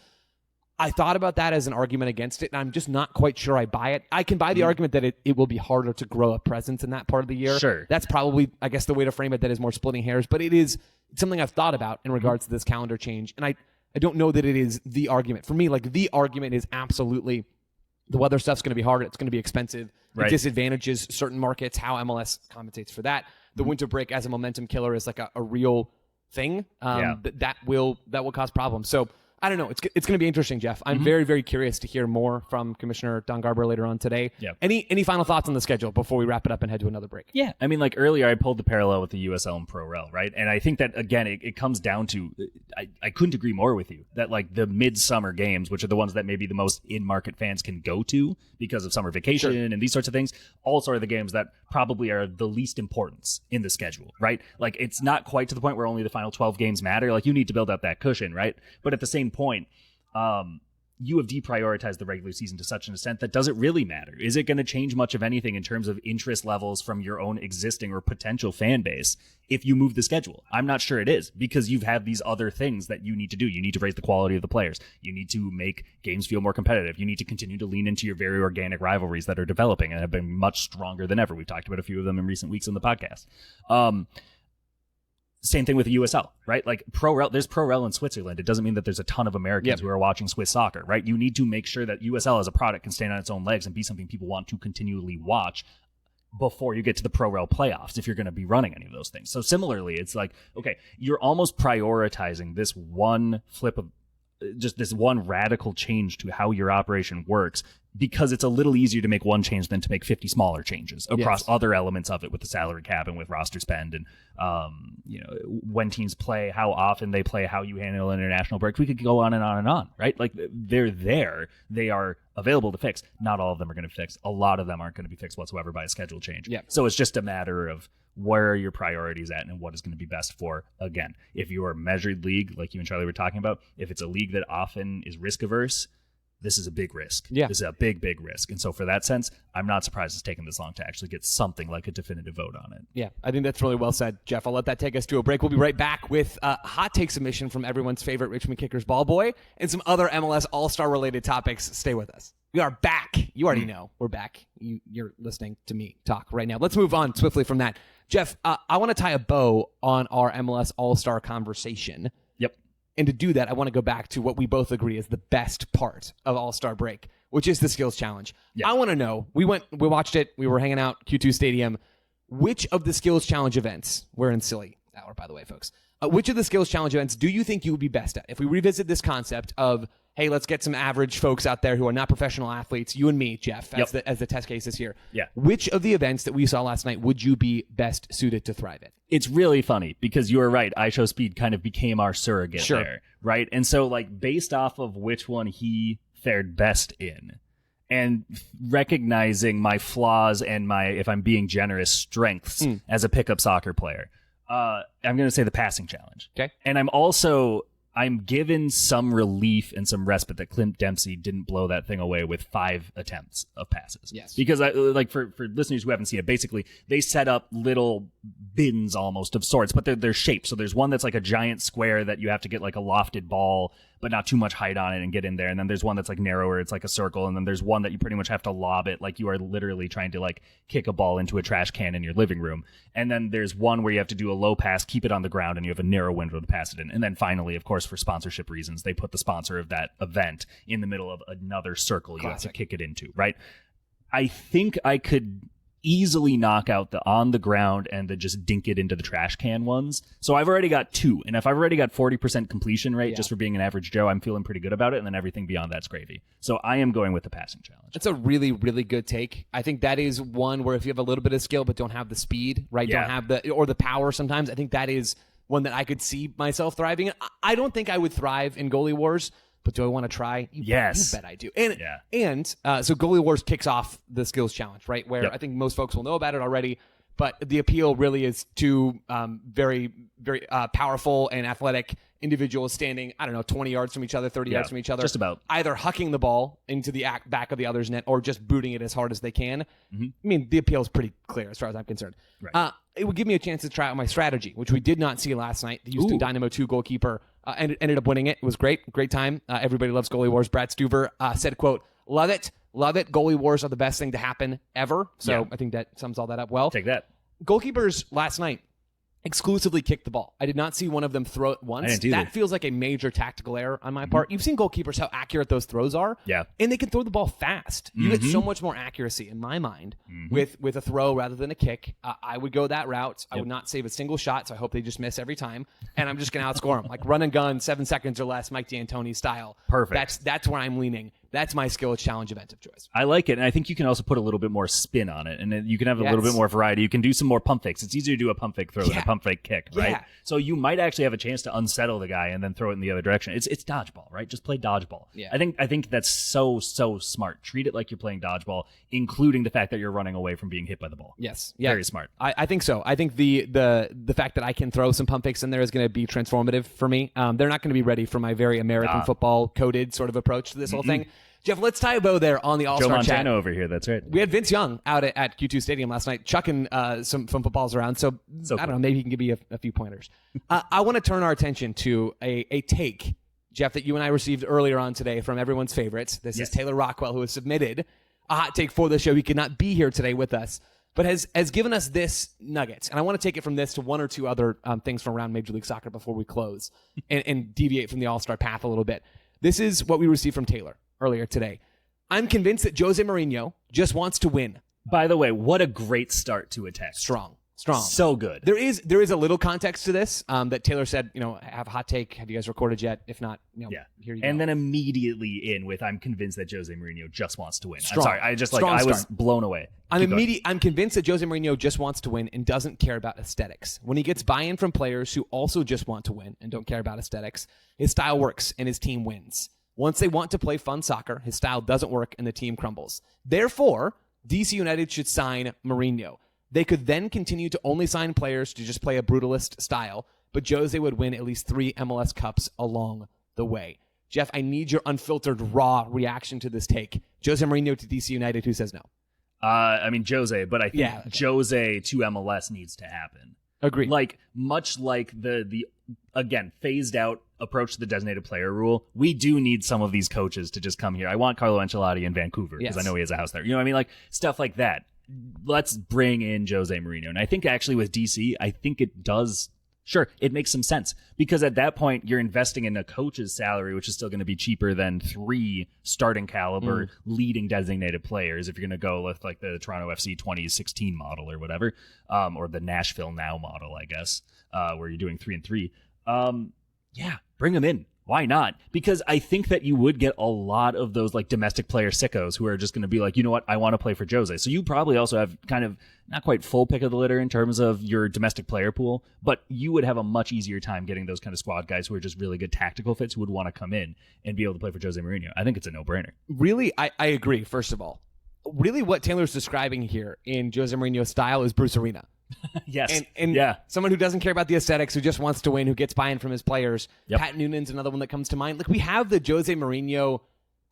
I thought about that as an argument against it, and I'm just not quite sure I buy it. I can buy the argument that it will be harder to grow a presence in that part of the year. Sure. That's probably, I guess, the way to frame it that is more splitting hairs, but it's something I've thought about in regards to this calendar change, and I don't know that it is the argument. For me, the argument is absolutely the weather stuff's going to be hard. It's going to be expensive. It disadvantages certain markets, how MLS compensates for that. The winter break as a momentum killer is like a real thing that will cause problems. So I don't know. It's going to be interesting, Jeff. I'm very, very curious to hear more from Commissioner Don Garber later on today. Yeah. Any final thoughts on the schedule before we wrap it up and head to another break? Yeah. I mean, earlier I pulled the parallel with the USL and Pro Rel, right? And I think that, again, it comes down to, I couldn't agree more with you, that the midsummer games, which are the ones that maybe the most in-market fans can go to because of summer vacation and these sorts of things, also are the games that probably are the least importance in the schedule, right? It's not quite to the point where only the final 12 games matter. You need to build up that cushion, right? But at the same point, you have deprioritized the regular season to such an extent that does it really matter? Is it going to change much of anything in terms of interest levels from your own existing or potential fan base if you move the schedule? I'm not sure it is, because you've had these other things that you need to do. You need to raise the quality of the players. You need to make games feel more competitive. You need to continue to lean into your very organic rivalries that are developing and have been much stronger than ever. We've talked about a few of them in recent weeks on the podcast. Same thing with the USL, right? Pro Rel, there's Pro Rel in Switzerland. It doesn't mean that there's a ton of Americans who are watching Swiss soccer, right? You need to make sure that USL as a product can stand on its own legs and be something people want to continually watch before you get to the Pro Rel playoffs, if you're going to be running any of those things. So similarly, it's okay, you're almost prioritizing this one flip of just this one radical change to how your operation works, because it's a little easier to make one change than to make 50 smaller changes across other elements of it, with the salary cap and with roster spend and when teams play, how often they play, how you handle international breaks. We could go on and on and on, right? They're there. They are available to fix. Not all of them are going to fix. A lot of them aren't going to be fixed whatsoever by a schedule change. Yeah. So it's just a matter of where are your priorities at and what is going to be best for, again, if you're a measured league like you and Charlie were talking about, if it's a league that often is risk averse, this is a big risk. Yeah. This is a big, big risk. And so for that sense, I'm not surprised it's taken this long to actually get something like a definitive vote on it. Yeah, I think that's really well said, Jeff. I'll let that take us to a break. We'll be right back with a hot take submission from everyone's favorite Richmond Kickers ball boy and some other MLS All-Star related topics. Stay with us. We are back. You already know we're back. You're listening to me talk right now. Let's move on swiftly from that. Jeff, I want to tie a bow on our MLS All-Star conversation. Yep. And to do that, I want to go back to what we both agree is the best part of All-Star break, which is the skills challenge. Yep. I want to know, we watched it, we were hanging out, Q2 Stadium. Which of the skills challenge events, we're in silly hour, by the way, folks. Which of the skills challenge events do you think you would be best at? If we revisit this concept of, hey, let's get some average folks out there who are not professional athletes, you and me, Jeff, as the test cases here. Yeah. Which of the events that we saw last night would you be best suited to thrive in? It's really funny because you were right. iShowSpeed kind of became our surrogate there, right? And so, like, based off of which one he fared best in, and recognizing my flaws and my, if I'm being generous, strengths as a pickup soccer player, I'm going to say the passing challenge. Okay. And I'm given some relief and some respite that Clint Dempsey didn't blow that thing away with 5 attempts of passes. Yes. Because for listeners who haven't seen it, basically they set up little bins almost of sorts, but they're shaped. So there's one that's like a giant square that you have to get like a lofted ball, but not too much height on it and get in there. And then there's one that's like narrower. It's like a circle. And then there's one that you pretty much have to lob it. Like you are literally trying to like kick a ball into a trash can in your living room. And then there's one where you have to do a low pass, keep it on the ground, and you have a narrow window to pass it in. And then finally, of course, for sponsorship reasons, they put the sponsor of that event in the middle of another circle you have to kick it into, right? I think I could easily knock out the on the ground and the just dink it into the trash can ones. So I've already got 2. And if I've already got 40% completion rate just for being an average Joe, I'm feeling pretty good about it. And then everything beyond that's gravy. So I am going with the passing challenge. That's a really, really good take. I think that is one where if you have a little bit of skill but don't have the speed, right? Yeah. Don't have the power sometimes, I think that is one that I could see myself thriving in. I don't think I would thrive in Goalie Wars, but do I want to try? Yes. You bet I do. So Goalie Wars kicks off the skills challenge, right? Where I think most folks will know about it already, but the appeal really is to very, very powerful and athletic individuals standing, 20 yards from each other, 30 yards from each other. Just about. Either hucking the ball into the back of the other's net or just booting it as hard as they can. Mm-hmm. I mean, the appeal is pretty clear as far as I'm concerned. Right. It would give me a chance to try out my strategy, which we did not see last night. The Houston Dynamo 2 goalkeeper ended up winning it. It was great time. Everybody loves Goalie Wars. Brad Stuver said, quote, love it. Goalie Wars are the best thing to happen ever. So I think that sums all that up well. Take that. Goalkeepers last night exclusively kicked the ball. I did not see one of them throw it once. I didn't either. That feels like a major tactical error on my part. You've seen goalkeepers, how accurate those throws are. Yeah. And they can throw the ball fast. You get so much more accuracy, in my mind, with a throw rather than a kick. I would go that route. I would not save a single shot, so I hope they just miss every time. And I'm just going to outscore them. Like run and gun, 7 seconds or less, Mike D'Antoni style. Perfect. That's where I'm leaning. That's my skill challenge event of choice. I like it, and I think you can also put a little bit more spin on it, and you can have a little bit more variety. You can do some more pump fakes. It's easier to do a pump fake throw than a pump fake kick, right? Yeah. So you might actually have a chance to unsettle the guy and then throw it in the other direction. It's dodgeball, right? Just play dodgeball. Yeah. I think that's so smart. Treat it like you're playing dodgeball, including the fact that you're running away from being hit by the ball. Yes. Yeah. Very smart. I think so. I think the fact that I can throw some pump fakes in there is going to be transformative for me. They're not going to be ready for my very American football coded sort of approach to this whole thing. Jeff, let's tie a bow there on the All-Star Joe Montana chat. over here, that's right. We had Vince Young out at Q2 Stadium last night chucking some footballs around, so I don't know, maybe he can give me a few pointers. I want to turn our attention to a take, Jeff, that you and I received earlier on today from everyone's favorites. This is Taylor Rockwell, who has submitted a hot take for the show. He could not be here today with us, but has given us this nugget. And I want to take it from this to one or two other things from around Major League Soccer before we close and deviate from the All-Star path a little bit. This is what we received from Taylor earlier today. I'm convinced that Jose Mourinho just wants to win. By the way, what a great start to a text. Strong. So good. There is a little context to this that Taylor said, have a hot take. Have you guys recorded yet? If not, here you go. And then immediately in with, I'm convinced that Jose Mourinho just wants to win. Strong. I'm sorry. I was blown away. I'm convinced that Jose Mourinho just wants to win and doesn't care about aesthetics. When he gets buy-in from players who also just want to win and don't care about aesthetics, his style works and his team wins. Once they want to play fun soccer, his style doesn't work and the team crumbles. Therefore, DC United should sign Mourinho. They could then continue to only sign players to just play a brutalist style, but Jose would win at least 3 MLS Cups along the way. Jeff, I need your unfiltered, raw reaction to this take. Jose Mourinho to DC United, who says no? Jose, but I think Jose to MLS needs to happen. Agreed. Much like the again, phased out approach to the designated player rule, we do need some of these coaches to just come here. I want Carlo Ancelotti in Vancouver because I know he has a house there. You know what I mean? Stuff like that. Let's bring in Jose Mourinho. And I think actually with DC, I think it does. Sure, it makes some sense because at that point you're investing in a coach's salary, which is still going to be cheaper than 3 starting caliber leading designated players. If you're going to go with the Toronto FC 2016 model or whatever, or the Nashville Now model, I guess, where you're doing 3 and 3. Bring them in. Why not? Because I think that you would get a lot of those like domestic player sickos who are just going to be like, you know what, I want to play for Jose. So you probably also have kind of not quite full pick of the litter in terms of your domestic player pool, but you would have a much easier time getting those kind of squad guys who are just really good tactical fits who would want to come in and be able to play for Jose Mourinho. I think it's a no-brainer. Really, I agree, first of all. Really what Taylor's describing here in Jose Mourinho's style is Bruce Arena. Yes. And yeah. Someone who doesn't care about the aesthetics, who just wants to win, who gets buy-in from his players. Yep. Pat Noonan's another one that comes to mind. Like, we have the Jose Mourinho,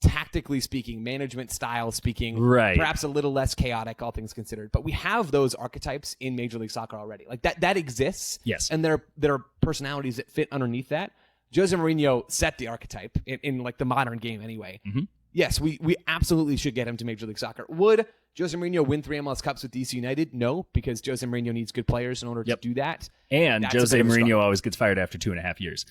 tactically speaking, management style speaking, right, perhaps a little less chaotic, all things considered. But we have those archetypes in Major League Soccer already. Like, that exists. Yes. And there are personalities that fit underneath that. Jose Mourinho set the archetype in like the modern game anyway. Mm-hmm. Yes, we absolutely should get him to Major League Soccer. Would Jose Mourinho win 3 MLS Cups with DC United? No, because Jose Mourinho needs good players in order to do that. And That's Jose Mourinho always gets fired after 2.5 years.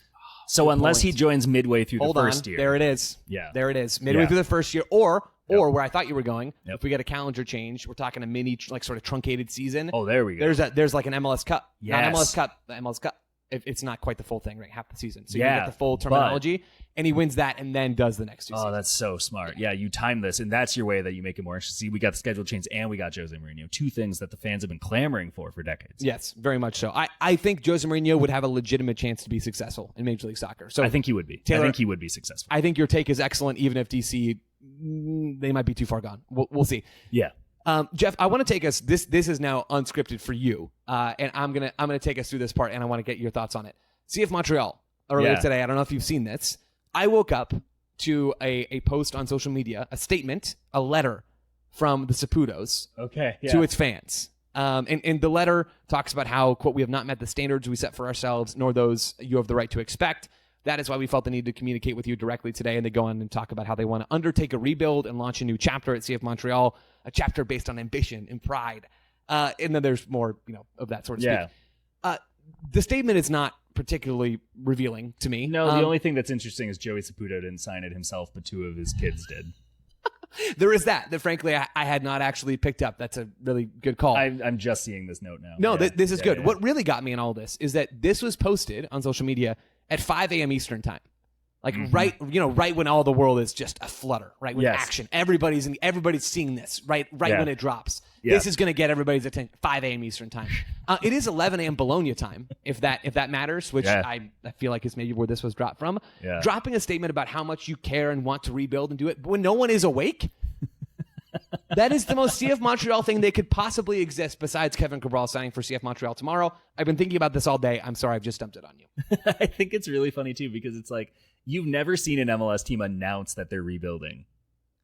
So unless he joins midway through the first year. There it is. Yeah. There it is. Midway through the first year. Or where I thought you were going, if we get a calendar change, we're talking a mini, like sort of truncated season. Oh, there we go. There's like an MLS Cup. Yes. Not MLS Cup. The MLS Cup. It's not quite the full thing, right? Half the season. So you Yeah, get the full terminology, and he wins that and then does the next 2 seasons. Oh, that's so smart. Yeah, you time this, and that's your way that you make it more interesting. See, we got the schedule change, and we got Jose Mourinho. 2 things that the fans have been clamoring for decades. Yes, very much so. I think Jose Mourinho would have a legitimate chance to be successful in Major League Soccer. So I think he would be. Taylor, I think he would be successful. I think your take is excellent, even if DC, they might be too far gone. We'll see. Yeah. Jeff, I want to take us. This is now unscripted for you, and I'm gonna take us through this part, and I want to get your thoughts on it. CF Montreal earlier today. I don't know if you've seen this. I woke up to a post on social media, a statement, a letter from the Saputos to its fans. And the letter talks about how, quote, we have not met the standards we set for ourselves, nor those you have the right to expect. That is why we felt the need to communicate with you directly today. And they go on and talk about how they want to undertake a rebuild and launch a new chapter at CF Montreal, a chapter based on ambition and pride. And then there's more, of that sort of speak. The statement is not particularly revealing to me. No, the only thing that's interesting is Joey Saputo didn't sign it himself, but 2 of his kids did. There is that frankly I had not actually picked up. That's a really good call. I'm just seeing this note now. No, this is good. What really got me in all this is that this was posted on social media at 5 a.m. Eastern time. Like right when all the world is just a flutter, right? With action. Everybody's seeing this, right when it drops. Yeah. This is going to get everybody's attention. 5 a.m. Eastern time. It is 11 a.m. Bologna time, if that matters, which I feel like is maybe where this was dropped from. Yeah. Dropping a statement about how much you care and want to rebuild and do it, but when no one is awake, that is the most CF Montreal thing they could possibly exist besides Kevin Cabral signing for CF Montreal tomorrow. I've been thinking about this all day. I'm sorry, I've just dumped it on you. I think it's really funny, too, because it's like, you've never seen an MLS team announce that they're rebuilding.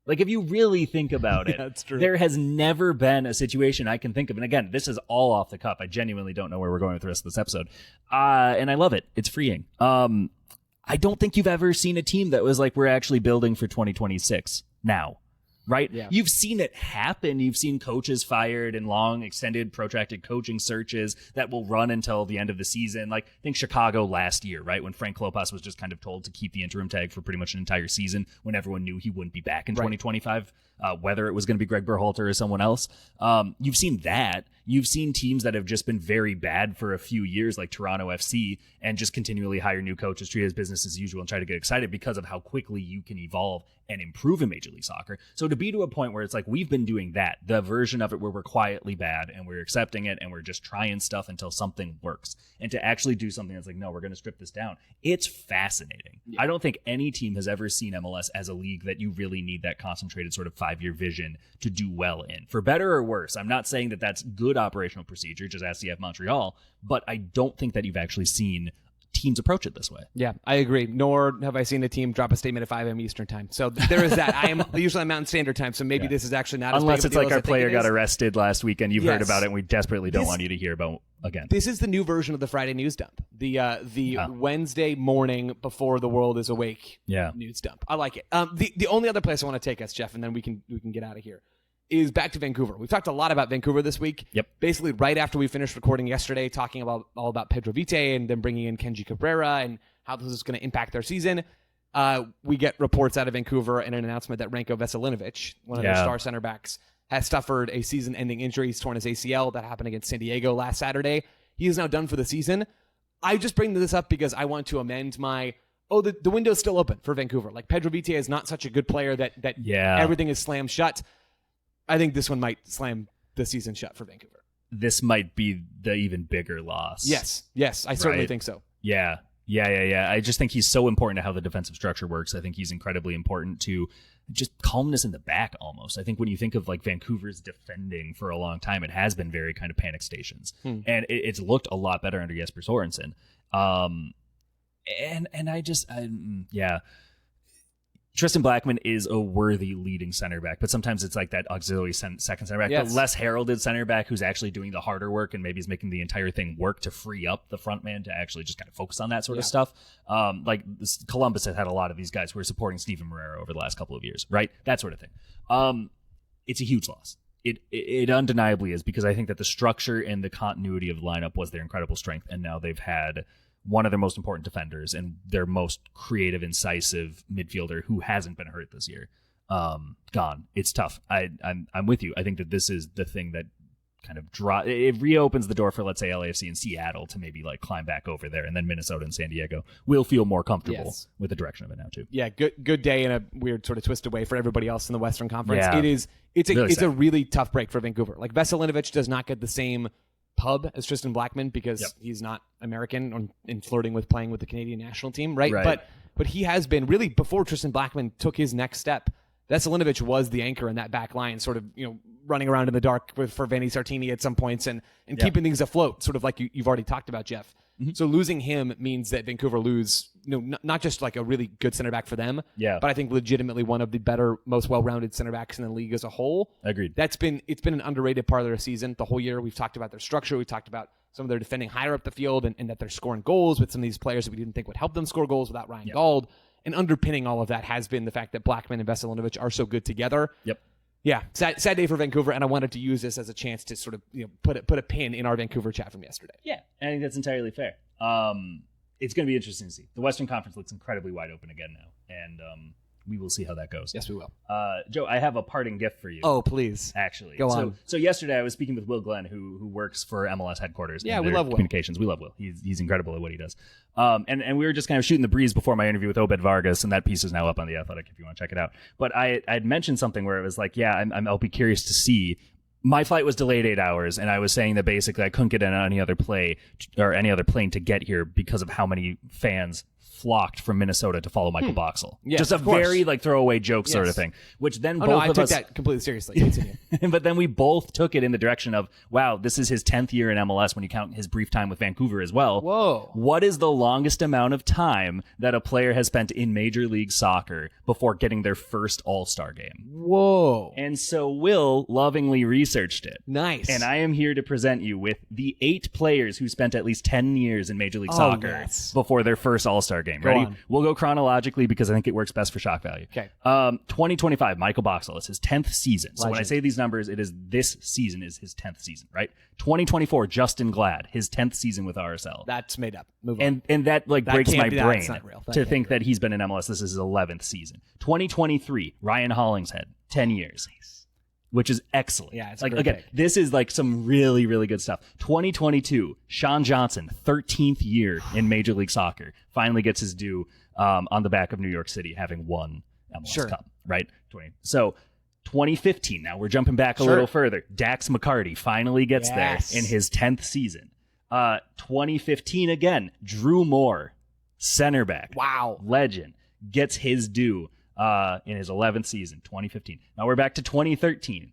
Like, if you really think about it, that's true. There has never been a situation I can think of. And again, this is all off the cuff. I genuinely don't know where we're going with the rest of this episode. And I love it. It's freeing. I don't think you've ever seen a team that was like, we're actually building for 2026 now. Right? Yeah. You've seen it happen. You've seen coaches fired and long, extended, protracted coaching searches that will run until the end of the season. Like, I think Chicago last year, right? When Frank Klopas was just kind of told to keep the interim tag for pretty much an entire season when everyone knew he wouldn't be back in 2025, whether it was going to be Greg Berhalter or someone else. You've seen that. You've seen teams that have just been very bad for a few years, like Toronto FC, and just continually hire new coaches, treat it as business as usual, and try to get excited because of how quickly you can evolve and improve in Major League Soccer. So to be to a point where it's like, we've been doing that, the version of it where we're quietly bad and we're accepting it and we're just trying stuff until something works. And to actually do something that's like, no, we're going to strip this down. It's fascinating. Yeah. I don't think any team has ever seen MLS as a league that you really need that concentrated sort of 5-year vision to do well in. For better or worse, I'm not saying that that's good operational procedure, just ask CF Montreal, but I don't think that you've actually seen teams approach it this way. Yeah, I agree. Nor have I seen a team drop a statement at 5 a.m. Eastern time. So there is that. I am usually on Mountain Standard Time, so maybe this is actually not as unless big of a it's deal like as our player got arrested last week and you've heard about it and we desperately don't want you to hear about again. This is the new version of the Friday news dump. The Wednesday morning before the world is awake news dump. I like it. The only other place I want to take us, Jeff, and then we can get out of here, is back to Vancouver. We've talked a lot about Vancouver this week. Yep. Basically, right after we finished recording yesterday, talking all about Pedro Vite and then bringing in Kenji Cabrera and how this is going to impact their season. We get reports out of Vancouver and an announcement that Ranko Veselinovic, one of their star center backs, has suffered a season-ending injury. He's torn his ACL. That happened against San Diego last Saturday. He is now done for the season. I just bring this up because I want to amend my oh, the window's still open for Vancouver. Like Pedro Vite is not such a good player that everything is slammed shut. I think this one might slam the season shut for Vancouver. This might be the even bigger loss. Yes, I certainly think so. Yeah. I just think he's so important to how the defensive structure works. I think he's incredibly important to just calmness in the back almost. I think when you think of like Vancouver's defending for a long time, it has been very kind of panic stations. And it's looked a lot better under Jesper Sorensen. Tristan Blackman is a worthy leading center back, but sometimes it's like that auxiliary second center back, the less heralded center back who's actually doing the harder work and maybe is making the entire thing work to free up the front man to actually just kind of focus on that sort of stuff. Columbus has had a lot of these guys who are supporting Steven Moreira over the last couple of years, right? That sort of thing. It's a huge loss. It undeniably is, because I think that the structure and the continuity of the lineup was their incredible strength, and now they've had one of their most important defenders and their most creative, incisive midfielder who hasn't been hurt this year gone. It's tough. I'm with you. I think that this is the thing that kind of it reopens the door for, let's say, LAFC and Seattle to maybe like climb back over there, and then Minnesota and San Diego will feel more comfortable with the direction of it now too. Yeah, good day in a weird sort of twist away for everybody else in the Western Conference. Yeah. It's a really tough break for Vancouver. Like Veselinovic does not get the same pub as Tristan Blackman because he's not American and flirting with playing with the Canadian national team, right? But he has been really, before Tristan Blackman took his next step, Veselinovic was the anchor in that back line, sort of, running around in the dark for Vanni Sartini at some points and keeping things afloat, sort of like you've already talked about, Jeff. Mm-hmm. So losing him means that Vancouver lose, not just like a really good center back for them, but I think legitimately one of the better, most well-rounded center backs in the league as a whole. Agreed. It's been an underrated part of their season the whole year. We've talked about their structure. We've talked about some of their defending higher up the field and that they're scoring goals with some of these players that we didn't think would help them score goals without Ryan Gauld. And underpinning all of that has been the fact that Blackman and Veselinovic are so good together. Yep. Yeah, sad day for Vancouver, and I wanted to use this as a chance to sort of put a pin in our Vancouver chat from yesterday. Yeah, I think that's entirely fair. It's going to be interesting to see. The Western Conference looks incredibly wide open again now, and we will see how that goes. Yes, we will. Joe, I have a parting gift for you. Oh, please. Actually. Go on. So yesterday I was speaking with Will Glenn, who works for MLS headquarters. Yeah, we love Will. Communications. We love Will. He's incredible at what he does. And we were just kind of shooting the breeze before my interview with Obed Vargas, and that piece is now up on The Athletic if you want to check it out. But I had mentioned something where it was like, I'll be curious to see. My flight was delayed 8 hours, and I was saying that basically I couldn't get on any other plane to get here because of how many fans flocked from Minnesota to follow Michael Boxall. Yes, just a very throwaway joke sort of thing, which then I took that completely seriously. Continue. But then we both took it in the direction of, wow, this is his 10th year in MLS when you count his brief time with Vancouver as well. Whoa. What is the longest amount of time that a player has spent in Major League Soccer before getting their first All-Star game? Whoa. And so Will lovingly researched it. Nice. And I am here to present you with the 8 players who spent at least 10 years in Major League Soccer before their first All-Star game. Ready? We'll go chronologically because I think it works best for shock value. Okay. 2025, Michael Boxall. It's his 10th season. So Legend. when I say these numbers, it is this season is his 10th season, right? 2024, Justin Glad, his 10th season with RSL. That's made up. Move on. And that breaks my brain to think real. that he's been in MLS. This is his 11th season. 2023, Ryan Hollingshead, 10 years. Nice. Which is excellent. Yeah, it's again, this is like some really, really good stuff. 2022, Sean Johnson, 13th year in Major League Soccer, finally gets his due on the back of New York City, having won MLS Cup, right? So 2015, now we're jumping back a little further. Dax McCarty finally gets there in his 10th season. 2015 again, Drew Moore, center back. Wow. Legend, gets his due in his 11th season, 2015. Now we're back to 2013.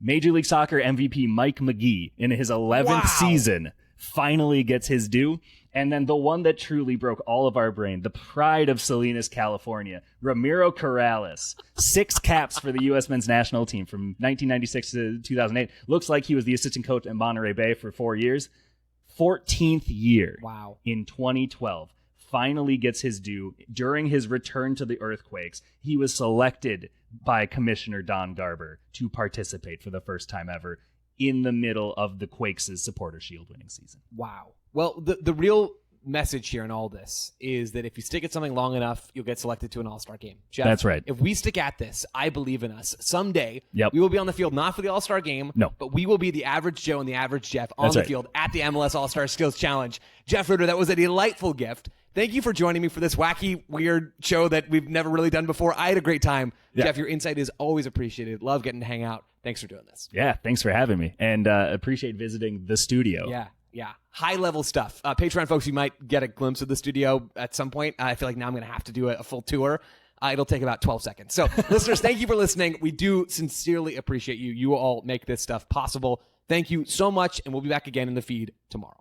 Major League Soccer MVP Mike McGee in his 11th season finally gets his due. And then the one that truly broke all of our brain, the pride of Salinas, California, Ramiro Corrales, 6 caps for the U.S. men's national team from 1996 to 2008. Looks like he was the assistant coach at Monterey Bay for 4 years. 14th year in 2012. Finally gets his due. During his return to the Earthquakes, he was selected by Commissioner Don Garber to participate for the first time ever in the middle of the Quakes' Supporter Shield winning season. Wow. Well, the real message here in all this is that if you stick at something long enough, you'll get selected to an All-Star game. Jeff, that's right. If we stick at this, I believe in us. Someday, we will be on the field, not for the All-Star game, but we will be the average Joe and the average Jeff on the field at the MLS All-Star Skills Challenge. Jeff Ritter, that was a delightful gift. thank you for joining me for this wacky, weird show that we've never really done before. I had a great time. Yeah. Jeff, your insight is always appreciated. Love getting to hang out. Thanks for doing this. Yeah, thanks for having me. And appreciate visiting the studio. Yeah. High-level stuff. Patreon folks, you might get a glimpse of the studio at some point. I feel like now I'm going to have to do a full tour. It'll take about 12 seconds. So, listeners, thank you for listening. We do sincerely appreciate you. You all make this stuff possible. Thank you so much, and we'll be back again in the feed tomorrow.